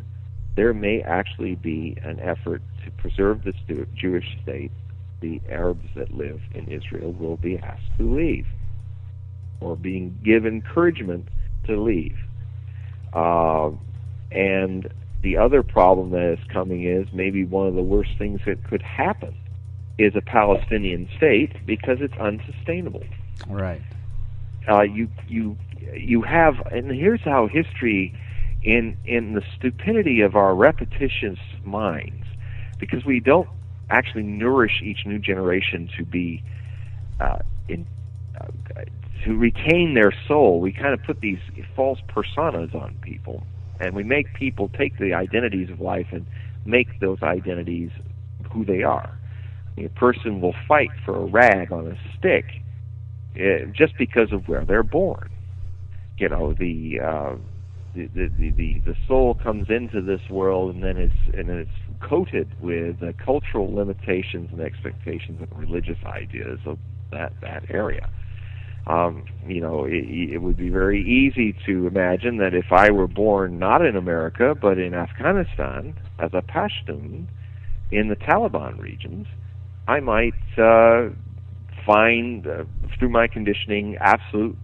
there may actually be an effort to preserve this Jewish state. The Arabs that live in Israel will be asked to leave, or being given encouragement to leave. And the other problem that is coming is maybe one of the worst things that could happen is a Palestinian state, because it's unsustainable. Right. You have, and here's how history, in the stupidity of our repetitious minds, because we don't actually nourish each new generation to be to retain their soul. We kind of put these false personas on people, and we make people take the identities of life and make those identities who they are. A person will fight for a rag on a stick just because of where they're born. The soul comes into this world, and then it's coated with the cultural limitations and expectations and religious ideas of that area. It would be very easy to imagine that if I were born not in America but in Afghanistan as a Pashtun in the Taliban regions, I might find through my conditioning absolute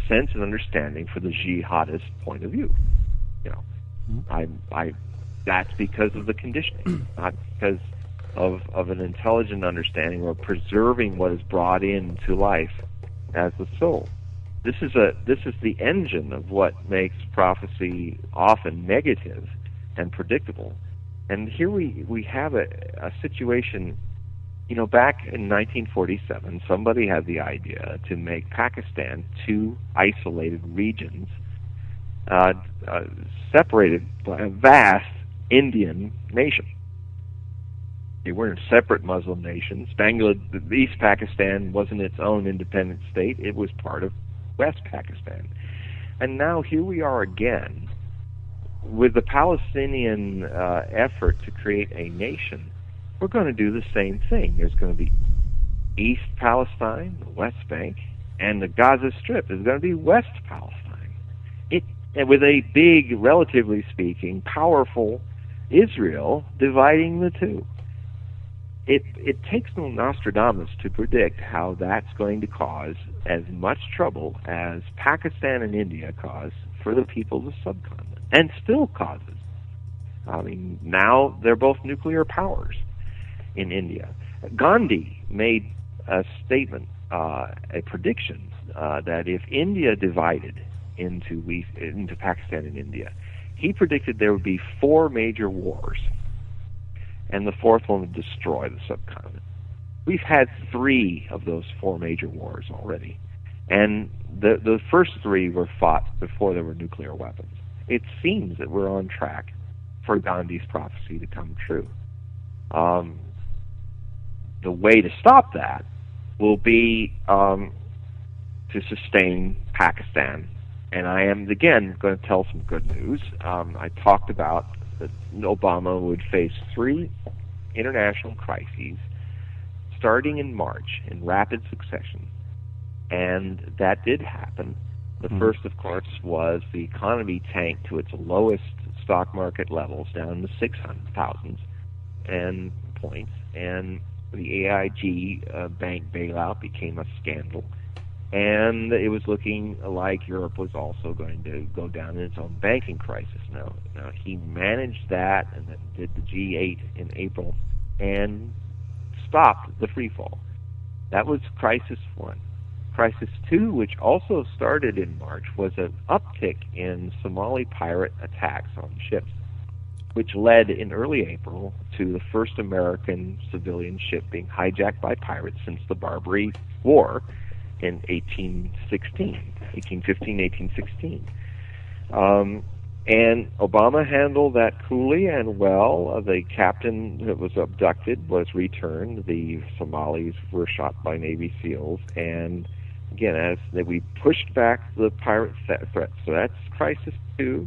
sense and understanding for the jihadist point of view. That's because of the conditioning, not because of an intelligent understanding or preserving what is brought into life as the soul. This is the engine of what makes prophecy often negative and predictable. And here we have a situation back in 1947, somebody had the idea to make Pakistan two isolated regions, separated by a vast Indian nation. They weren't separate Muslim nations. East Pakistan wasn't its own independent state. It was part of West Pakistan. And now here we are again with the Palestinian effort to create a nation. We're going to do the same thing. There's going to be East Palestine, the West Bank, and the Gaza Strip is going to be West Palestine. And with a big, relatively speaking, powerful Israel dividing the two. It takes no Nostradamus to predict how that's going to cause as much trouble as Pakistan and India cause for the people of the subcontinent, and still causes. I mean, now they're both nuclear powers in India. Gandhi made a statement, a prediction, that if India divided into Pakistan and India, he predicted there would be 4 major wars, and the 4th one would destroy the subcontinent. We've had 3 of those 4 major wars already, and the first 3 were fought before there were nuclear weapons. It seems that we're on track for Gandhi's prophecy to come true. The way to stop that will be to sustain Pakistan. And I am, again, going to tell some good news. I talked about that Obama would face 3 international crises starting in March in rapid succession. And that did happen. The first, of course, was the economy tanked to its lowest stock market levels, down in the 600,000 and points. And the AIG bank bailout became a scandal. And it was looking like Europe was also going to go down in its own banking crisis. Now he managed that, and then did the G8 in April, and stopped the free fall. That was crisis 1. Crisis 2, which also started in March, was an uptick in Somali pirate attacks on ships, which led in early April to the first American civilian ship being hijacked by pirates since the Barbary War in 1816. And Obama handled that coolly and well. The captain that was abducted was returned. The Somalis were shot by Navy SEALs. And again, as we pushed back the pirate threat. So that's Crisis 2.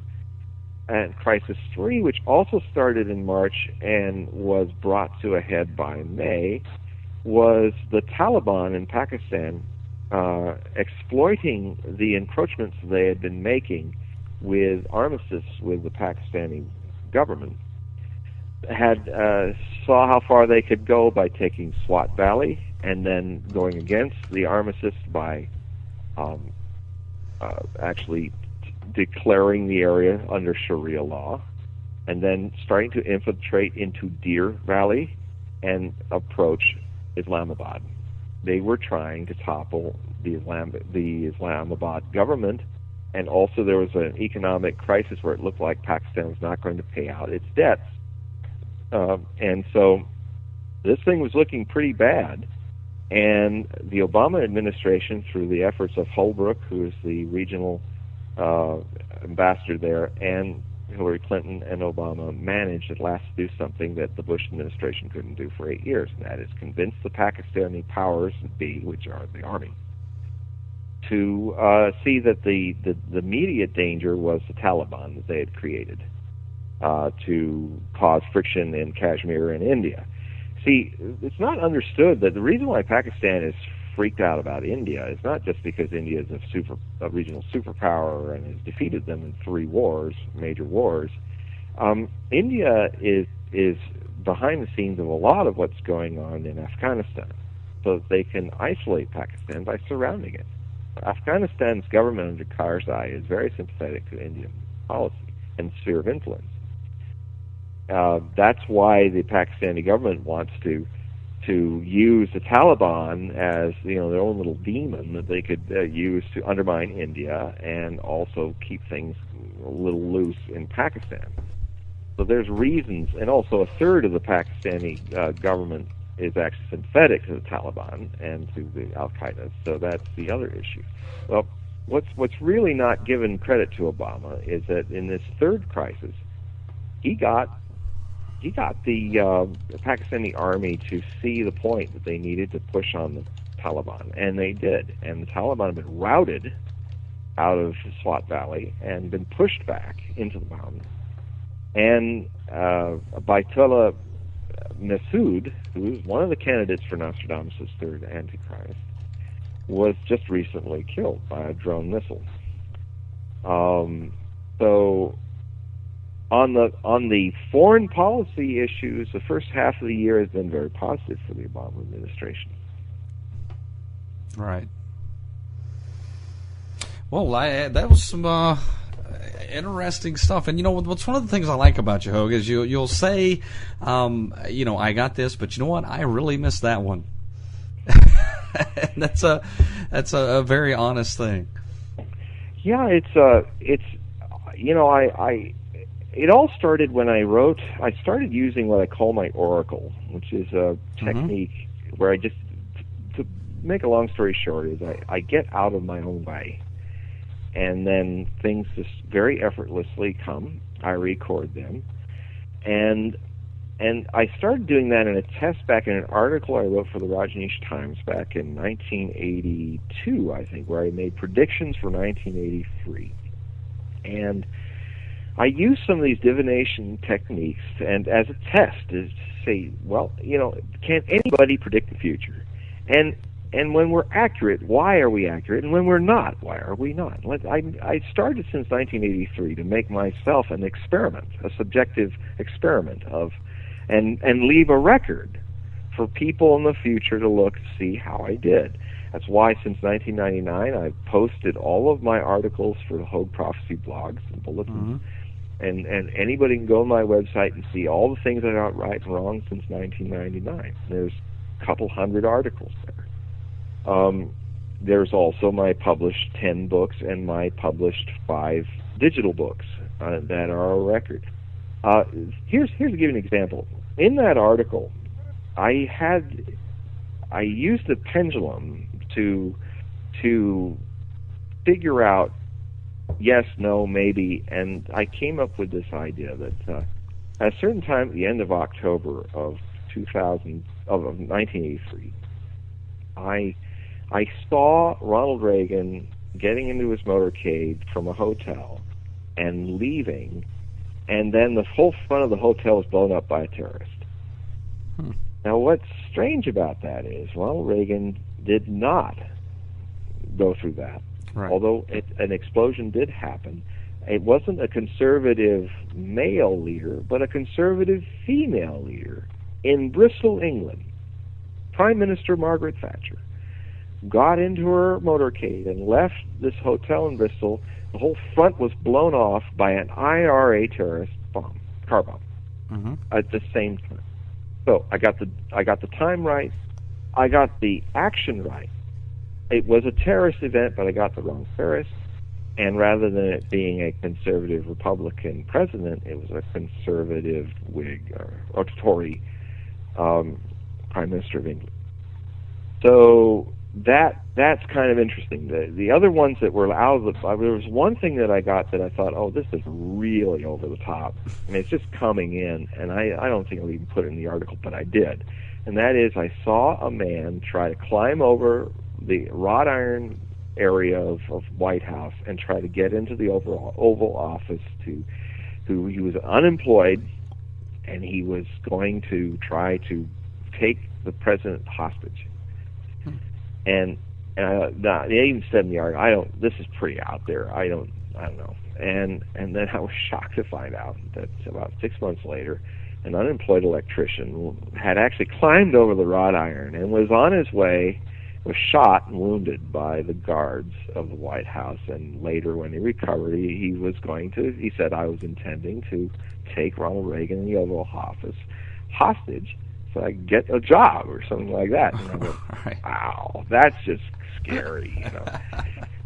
And Crisis 3, which also started in March and was brought to a head by May, was the Taliban in Pakistan exploiting the encroachments they had been making with armistice with the Pakistani government, had saw how far they could go by taking Swat Valley and then going against the armistice by actually declaring the area under Sharia law, and then starting to infiltrate into Deer Valley and approach Islamabad. They were trying to topple the Islamabad government, and also there was an economic crisis where it looked like Pakistan was not going to pay out its debts. And so this thing was looking pretty bad. And the Obama administration, through the efforts of Holbrooke, who is the regional ambassador there, and Hillary Clinton and Obama, managed at last to do something that the Bush administration couldn't do for 8 years, and that is convince the Pakistani powers that be, which are the army, to see that the immediate danger was the Taliban that they had created to cause friction in Kashmir and India. See, it's not understood that the reason why Pakistan is freaked out about India is not just because India is a regional superpower and has defeated them in 3 wars, major wars. India is behind the scenes of a lot of what's going on in Afghanistan, so that they can isolate Pakistan by surrounding it. Afghanistan's government under Karzai is very sympathetic to Indian policy and sphere of influence. That's why the Pakistani government wants to use the Taliban as their own little demon that they could use to undermine India and also keep things a little loose in Pakistan. So there's reasons, and also a third of the Pakistani government is actually synthetic to the Taliban and to the Al-Qaeda. So that's the other issue. Well, what's really not given credit to Obama is that in this third crisis, he got the Pakistani army to see the point that they needed to push on the Taliban, and they did. And the Taliban have been routed out of Swat Valley and been pushed back into the mountains. And Baitullah Masood, who is one of the candidates for Nostradamus' third Antichrist, was just recently killed by a drone missile. So on the foreign policy issues, the first half of the year has been very positive for the Obama administration. Right. Well, that was some interesting stuff. And, what's one of the things I like about you, Hogue, is you'll say, I got this, but you know what? I really missed that one. That's a very honest thing. Yeah, it all started when I started using what I call my oracle, which is a technique where I just, to make a long story short, is I get out of my own way, and then things just very effortlessly come. I record them, and I started doing that in a test back in an article I wrote for the Rajneesh Times back in 1982, I think, where I made predictions for 1983. And I used some of these divination techniques and as a test to say, well, can anybody predict the future? And when we're accurate, why are we accurate? And when we're not, why are we not? I started since 1983 to make myself an experiment, a subjective experiment and leave a record for people in the future to look to see how I did. That's why since 1999 I've posted all of my articles for the Hogue Prophecy blogs and bulletins. And anybody can go on my website and see all the things I got right and wrong since 1999. There's a couple hundred articles there. There's also my published 10 books and my published 5 digital books that are a record. Here's to give you an example. In that article, I used the pendulum to figure out yes, no, maybe, and I came up with this idea that at a certain time at the end of October of 1983, I saw Ronald Reagan getting into his motorcade from a hotel and leaving, and then the whole front of the hotel was blown up by a terrorist. Now, what's strange about that is Ronald Reagan did not go through that. Right. Although an explosion did happen, it wasn't a conservative male leader, but a conservative female leader in Bristol, England. Prime Minister Margaret Thatcher got into her motorcade and left this hotel in Bristol. The whole front was blown off by an IRA terrorist bomb, car bomb, at the same time. So I got the time right. I got the action right. It was a terrorist event, but I got the wrong terrorist. And rather than it being a conservative Republican president, it was a conservative Whig or Tory Prime Minister of England. So that's kind of interesting. The other ones that were out of the... There was one thing that I got that I thought, oh, this is really over the top. I mean, it's just coming in, and I don't think I'll even put it in the article, but I did. And that is, I saw a man try to climb over the wrought iron area of White House and try to get into the Oval Office he was unemployed, and he was going to try to take the president hostage. And they even said in the article, this is pretty out there. I don't know. And then I was shocked to find out that about 6 months later, an unemployed electrician had actually climbed over the wrought iron and was on his way, was shot and wounded by the guards of the White House. And later, when he recovered, he said, I was intending to take Ronald Reagan in the Oval Office hostage so I could get a job or something like that. And I go, wow, that's just scary,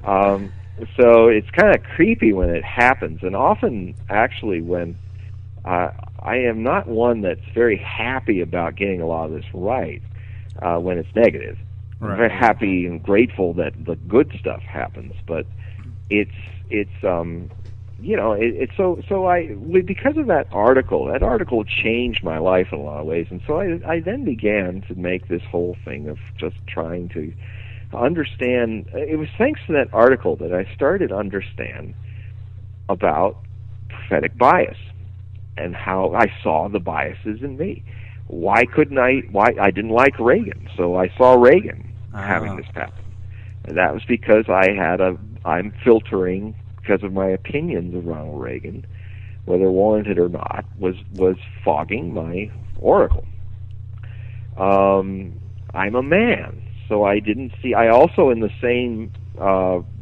So it's kind of creepy when it happens. And often, actually, when I am not one that's very happy about getting a lot of this right when it's negative. Right. I'm very happy and grateful that the good stuff happens, but it's because of that article changed my life in a lot of ways, and so I then began to make this whole thing of just trying to understand. It was thanks to that article that I started to understand about prophetic bias and how I saw the biases in me. Why I didn't like Reagan, so I saw Reagan having this happen. And that was because I'm filtering because of my opinions of Ronald Reagan, whether warranted or not, was fogging my oracle. I'm a man, so I didn't see. I also, in the same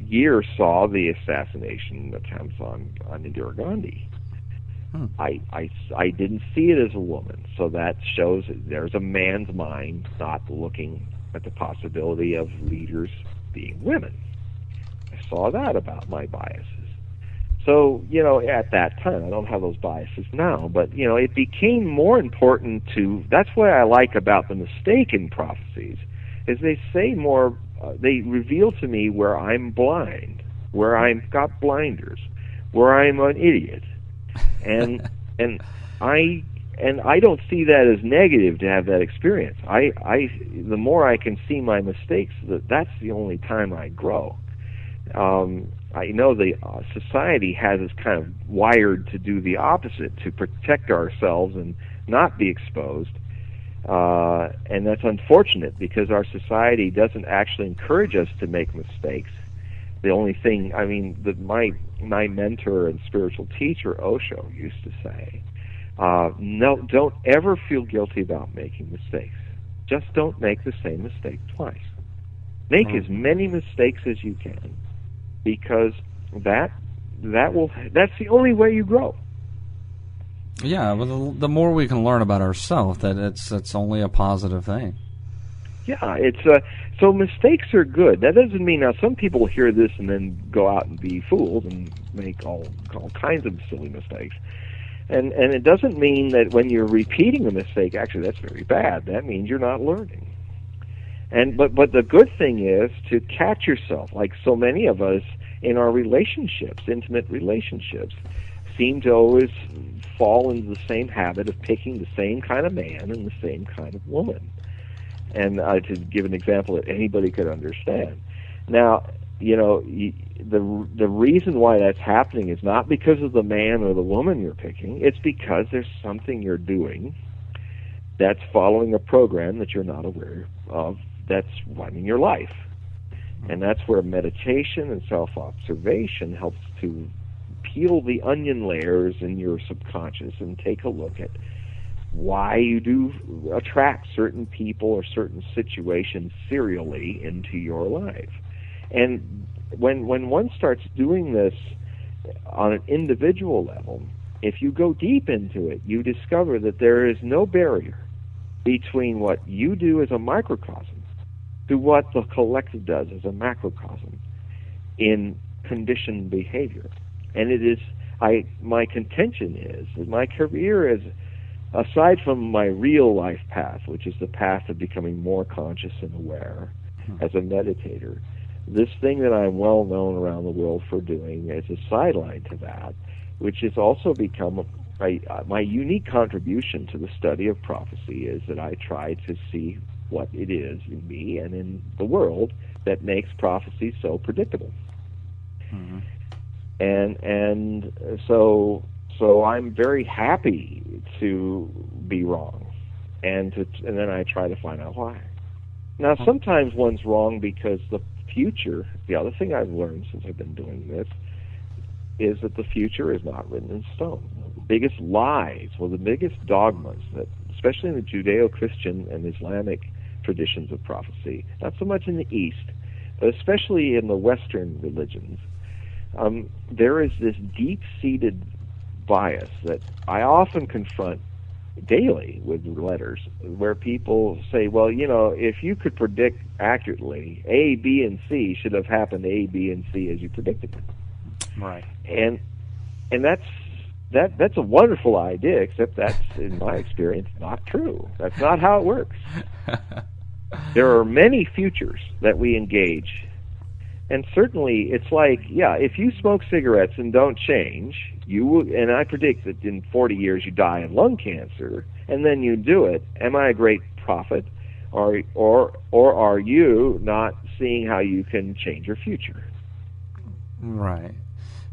year, saw the assassination attempts on Indira Gandhi. I didn't see it as a woman, so that shows that there's a man's mind not looking at the possibility of leaders being women. I saw that about my biases. So, at that time, I don't have those biases now, but, it became more important that's what I like about the mistaken prophecies, is they say more, they reveal to me where I'm blind, where I've got blinders, where I'm an idiot. And I don't see that as negative to have that experience. The more I can see my mistakes, that's the only time I grow. I know the society has us kind of wired to do the opposite, to protect ourselves and not be exposed. And that's unfortunate because our society doesn't actually encourage us to make mistakes. The only thing, my mentor and spiritual teacher, Osho, used to say, no, don't ever feel guilty about making mistakes. Just don't make the same mistake twice. Make as many mistakes as you can, because that's the only way you grow. Yeah, but the more we can learn about ourselves, that it's only a positive thing. Yeah, so mistakes are good. That doesn't mean, now some people hear this and then go out and be fools and make all kinds of silly mistakes. And it doesn't mean that when you're repeating a mistake, actually that's very bad. That means you're not learning. But the good thing is to catch yourself, like so many of us in our relationships, intimate relationships, seem to always fall into the same habit of picking the same kind of man and the same kind of woman. And to give an example that anybody could understand. Now, the reason why that's happening is not because of the man or the woman you're picking. It's because there's something you're doing that's following a program that you're not aware of that's running your life. And that's where meditation and self-observation helps to peel the onion layers in your subconscious and take a look at why you do attract certain people or certain situations serially into your life. And when one starts doing this on an individual level, if you go deep into it, you discover that there is no barrier between what you do as a microcosm to what the collective does as a macrocosm in conditioned behavior. And it is, my contention is that my career is, aside from my real life path, which is the path of becoming more conscious and aware as a meditator, this thing that I'm well known around the world for doing as a sideline to that, which has also become my unique contribution to the study of prophecy, is that I try to see what it is in me and in the world that makes prophecy so predictable. Mm-hmm. And so I'm very happy to be wrong, and then I try to find out why. Now, sometimes one's wrong because the future, the other thing I've learned since I've been doing this, is that the future is not written in stone. The biggest lies, the biggest dogmas, that especially in the Judeo-Christian and Islamic traditions of prophecy, not so much in the East, but especially in the Western religions, there is this deep-seated bias that I often confront daily with letters, where people say, well, if you could predict accurately, A, B, and C should have happened A, B, and C as you predicted them. Right. And that's that's a wonderful idea, except that's, in my experience, not true. That's not how it works. There are many futures that we engage. And certainly, it's like, if you smoke cigarettes and don't change, you will, and I predict that in 40 years you die of lung cancer, and then you do it. Am I a great prophet, or are you not seeing how you can change your future? Right.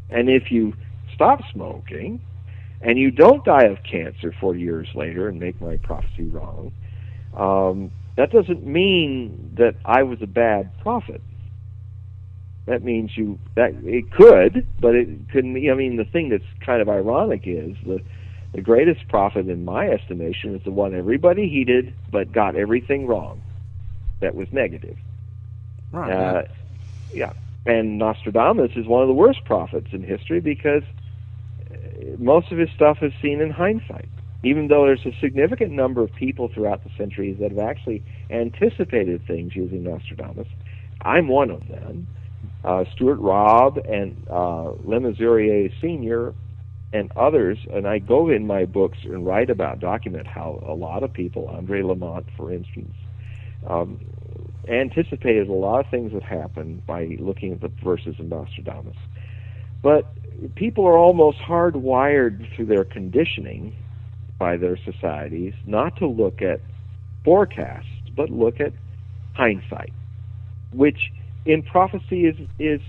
And if you stop smoking, and you don't die of cancer 40 years later and make my prophecy wrong, that doesn't mean that I was a bad prophet. That means that it could, but it couldn't. I mean, the thing that's kind of ironic is the greatest prophet, in my estimation, is the one everybody heeded but got everything wrong. That was negative. Right. Yeah. And Nostradamus is one of the worst prophets in history because most of his stuff is seen in hindsight. Even though there's a significant number of people throughout the centuries that have actually anticipated things using Nostradamus, I'm one of them. Stuart Robb and Le Mesurier Sr. and others, and I go in my books and document how a lot of people, Andre Lamont, for instance, anticipated a lot of things would happen by looking at the verses in Nostradamus. But people are almost hardwired through their conditioning by their societies not to look at forecasts, but look at hindsight, which in prophecy is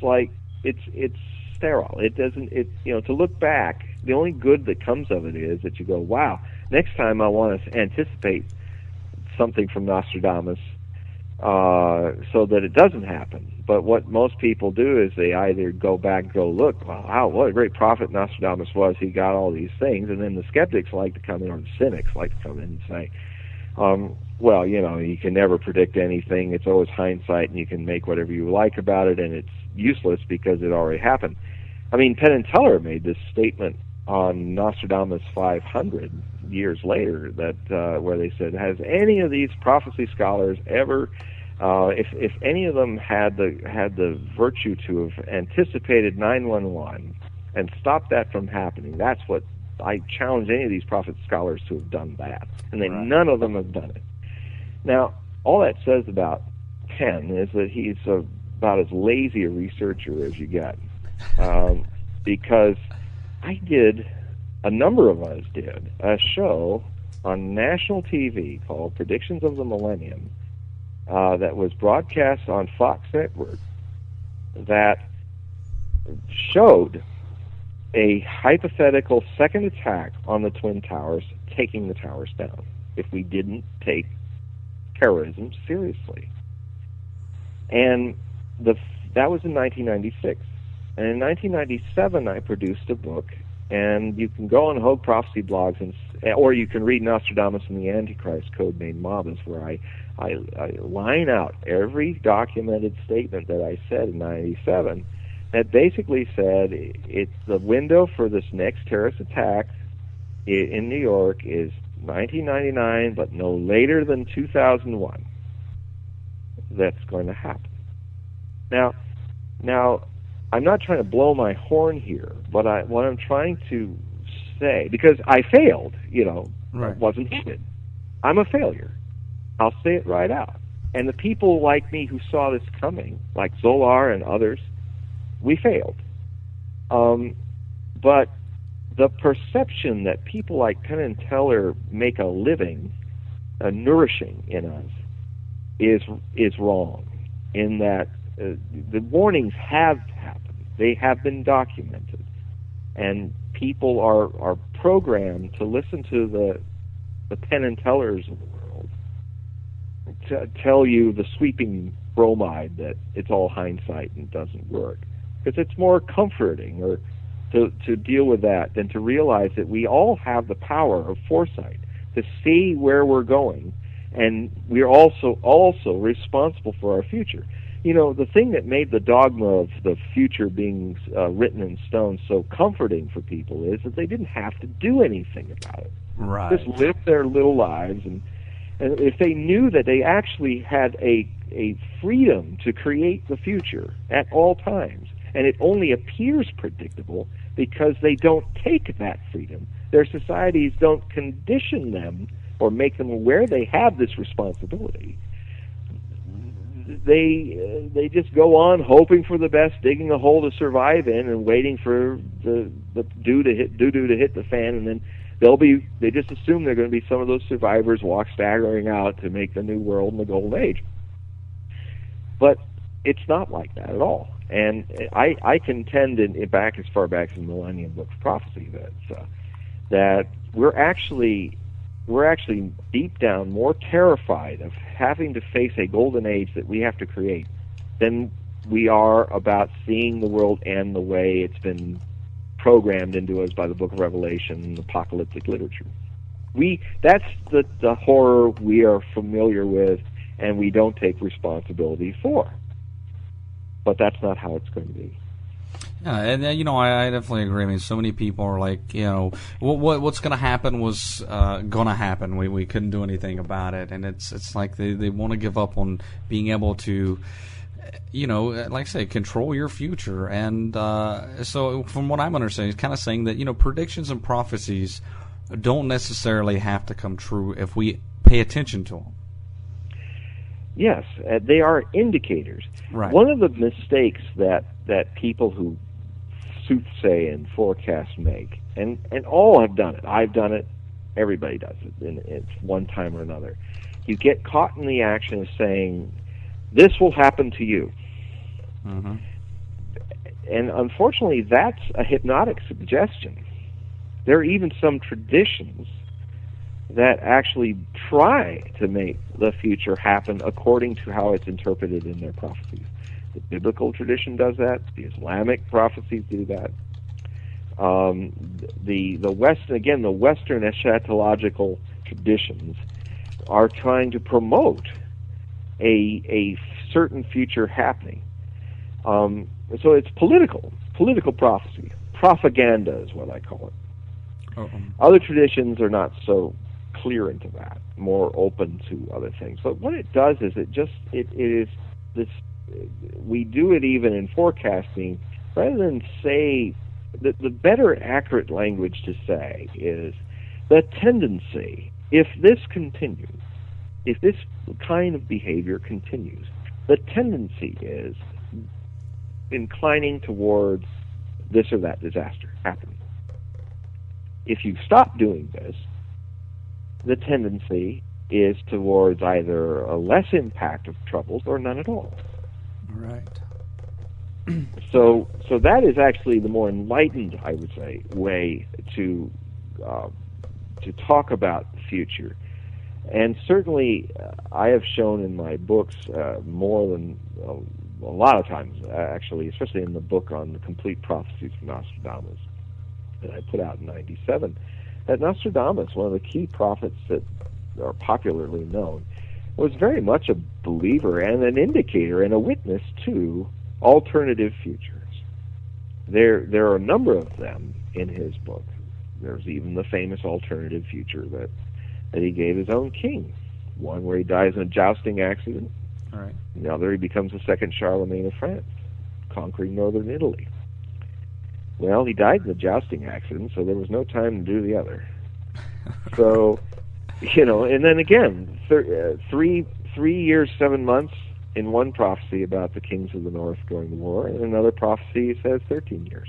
like it's sterile. It doesn't. To look back, the only good that comes of it is that you go, wow, next time I want to anticipate something from Nostradamus so that it doesn't happen. But what most people do is they either go back and go, look, wow, what a great prophet Nostradamus was. He got all these things. And then the skeptics like to come in, or the cynics like to come in and say, well, you can never predict anything. It's always hindsight, and you can make whatever you like about it, and it's useless because it already happened. I mean, Penn and Teller made this statement on Nostradamus 500 years later that where they said, has any of these prophecy scholars ever, if any of them had the virtue to have anticipated 9/11 and stopped that from happening, that's what I challenge any of these prophet scholars to have done that, and none of them have done it. Now, all that says about Penn is that he's about as lazy a researcher as you get, because a number of us did a show on national TV called Predictions of the Millennium that was broadcast on Fox Network that showed a hypothetical second attack on the Twin Towers, taking the towers down, if we didn't take terrorism seriously. And that was in 1996. And in 1997, I produced a book, and you can go on Hogue Prophecy blogs, or you can read Nostradamus and the Antichrist, Codename Mobbus, where I line out every documented statement that I said in 97 that basically said it's the window for this next terrorist attack in New York is 1999, but no later than 2001. That's going to happen. Now, I'm not trying to blow my horn here, but what I'm trying to say, because I failed, Right. wasn't heeded. I'm a failure. I'll say it right out. And the people like me who saw this coming, like Zolar and others, we failed. But the perception that people like Penn and Teller make a living nourishing in us is wrong, in that the warnings have happened. They have been documented. And people are programmed to listen to the Penn and Tellers of the world to tell you the sweeping bromide that it's all hindsight and doesn't work. Because it's more comforting or to deal with that than to realize that we all have the power of foresight to see where we're going, and we're also responsible for our future. The thing that made the dogma of the future being written in stone so comforting for people is that they didn't have to do anything about it. Right. Just live their little lives, and if they knew that they actually had a freedom to create the future at all times, and it only appears predictable, because they don't take that freedom. Their societies don't condition them or make them aware they have this responsibility. They just go on hoping for the best, digging a hole to survive in, and waiting for the doo-doo to hit the fan, and then they just assume they're going to be some of those survivors walk staggering out to make the new world in the golden age. But it's not like that at all. And I contend back as far back as the Millennium Book of Prophecy that we're actually deep down more terrified of having to face a golden age that we have to create than we are about seeing the world end the way it's been programmed into us by the Book of Revelation and apocalyptic literature. That's the horror we are familiar with and we don't take responsibility for. But that's not how it's going to be. Yeah, and I definitely agree. I mean, so many people are like, what's going to happen was going to happen. We couldn't do anything about it, and it's like they want to give up on being able to, like I say, control your future. And so, from what I'm understanding, it's kind of saying that predictions and prophecies don't necessarily have to come true if we pay attention to them. Yes, they are indicators. Right. One of the mistakes that people who soothsay and forecast make, and all have done it. I've done it. Everybody does it in one time or another. You get caught in the action of saying, this will happen to you. Mm-hmm. And unfortunately, that's a hypnotic suggestion. There are even some traditions that actually try to make the future happen according to how it's interpreted in their prophecies. The biblical tradition does that. The Islamic prophecies do that. The Western eschatological traditions are trying to promote a certain future happening. So it's political prophecy. Propaganda is what I call it. Uh-oh. Other traditions are not so clear into that, more open to other things. But what it does is it is this. We do it even in forecasting, rather than say the better accurate language to say is the tendency. If this continues, if this kind of behavior continues, the tendency is inclining towards this or that disaster happening. If you stop doing this, the tendency is towards either a less impact of troubles or none at all. Right. So that is actually the more enlightened, I would say, way to talk about the future. And certainly, I have shown in my books more than a lot of times, actually, especially in the book on the complete prophecies from Nostradamus that I put out in '97, that Nostradamus, one of the key prophets that are popularly known, was very much a believer and an indicator and a witness to alternative futures. There are a number of them in his book. There's even the famous alternative future that he gave his own king. One where he dies in a jousting accident. All right. Now he becomes the second Charlemagne of France, conquering northern Italy. Well, he died in a jousting accident, so there was no time to do the other. So, and then again, 3 years, 7 months in one prophecy about the kings of the north going to war, and another prophecy says 13 years.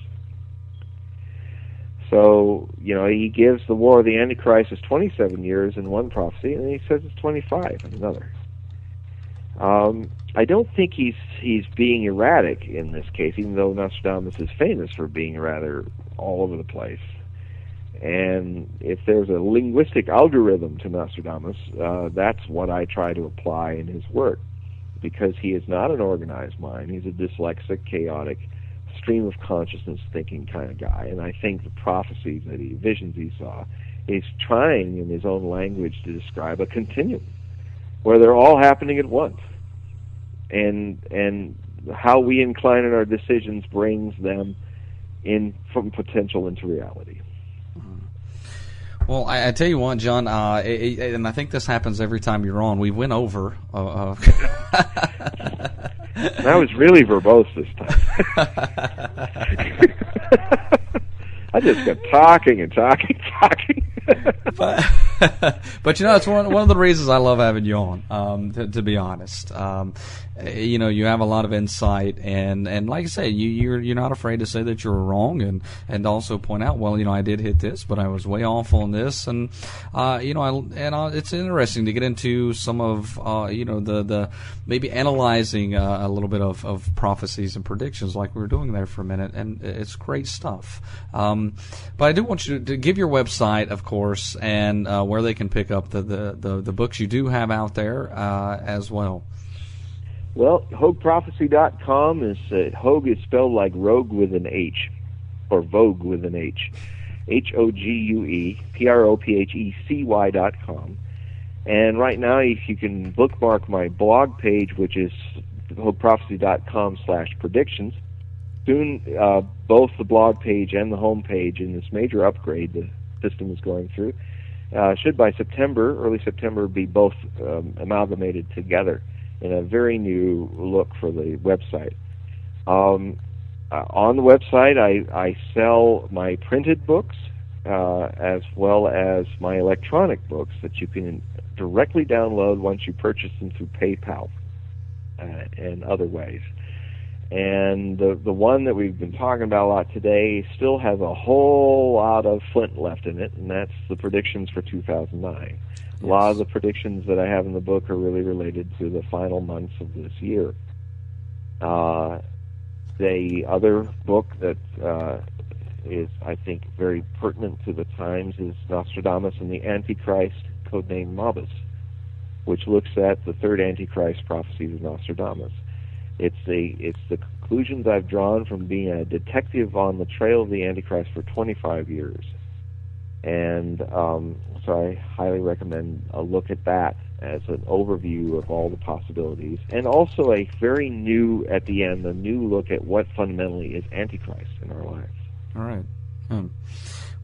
So, he gives the war of the Antichrist as 27 years in one prophecy, and he says it's 25 in another. I don't think he's being erratic in this case, even though Nostradamus is famous for being rather all over the place. And if there's a linguistic algorithm to Nostradamus, that's what I try to apply in his work, because he is not an organized mind. He's a dyslexic, chaotic, stream of consciousness thinking kind of guy. And I think the prophecies visions he saw, is trying in his own language to describe a continuum where they're all happening at once. And how we incline in our decisions brings them from potential into reality. Well, I tell you what, John, and I think this happens every time you're on. We went over. That was really verbose this time. I just kept talking and talking. But you know, it's one of the reasons I love having you on. To be honest, you know, you have a lot of insight, and like I say, you're not afraid to say that you're wrong, and also point out, well, you know, I did hit this, but I was way off on this, and you know, it's interesting to get into some of you know, the maybe analyzing a little bit of prophecies and predictions like we were doing there for a minute, and it's great stuff. But I do want you to give your website, of course, and where they can pick up the books you do have out there as well. Well, HogueProphecy.com is Hogue is spelled like rogue with an H, or Vogue with an H, HOGUE, PROPHECY.com. And right now, if you can bookmark my blog page, which is HogueProphecy.com/predictions. Soon, both the blog page and the home page in this major upgrade the system is going through should by early September, be both amalgamated together in a very new look for the website. On the website, I sell my printed books as well as my electronic books that you can directly download once you purchase them through PayPal and other ways. And the one that we've been talking about a lot today still has a whole lot of flint left in it, and that's the predictions for 2009. Yes. A lot of the predictions that I have in the book are really related to the final months of this year. The other book that is, I think, very pertinent to the times is Nostradamus and the Antichrist, codenamed Mobus, which looks at the third Antichrist prophecies of Nostradamus. It's the conclusions I've drawn from being a detective on the trail of the Antichrist for 25 years. And so I highly recommend a look at that as an overview of all the possibilities. And also a very new, at the end, a new look at what fundamentally is Antichrist in our lives. All right.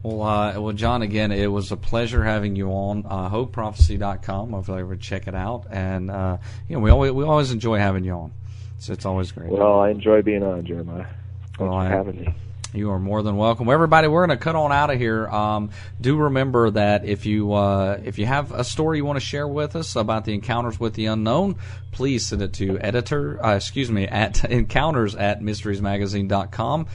Well, John, again, it was a pleasure having you on. HogueProphecy.com. Hopefully, everyone check it out. And you know, we always enjoy having you on. So it's always great. Well, I enjoy being on, Jeremiah. Thanks for having me. You are more than welcome. Well, everybody, we're going to cut on out of here. Do remember that if you have a story you want to share with us about the Encounters with the Unknown, please send it to at encounters@mysteriesmagazine.com.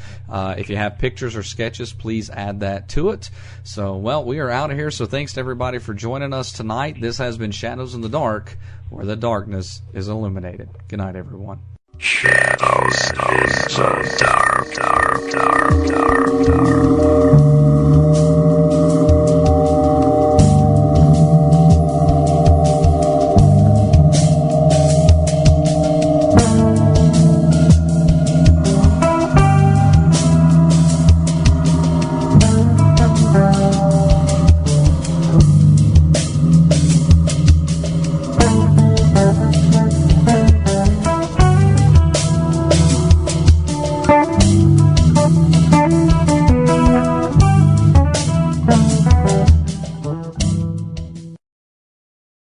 If you have pictures or sketches, please add that to it. So, well, we are out of here. So thanks to everybody for joining us tonight. This has been Shadows in the Dark, where the darkness is illuminated. Good night, everyone. Shadows in the dark.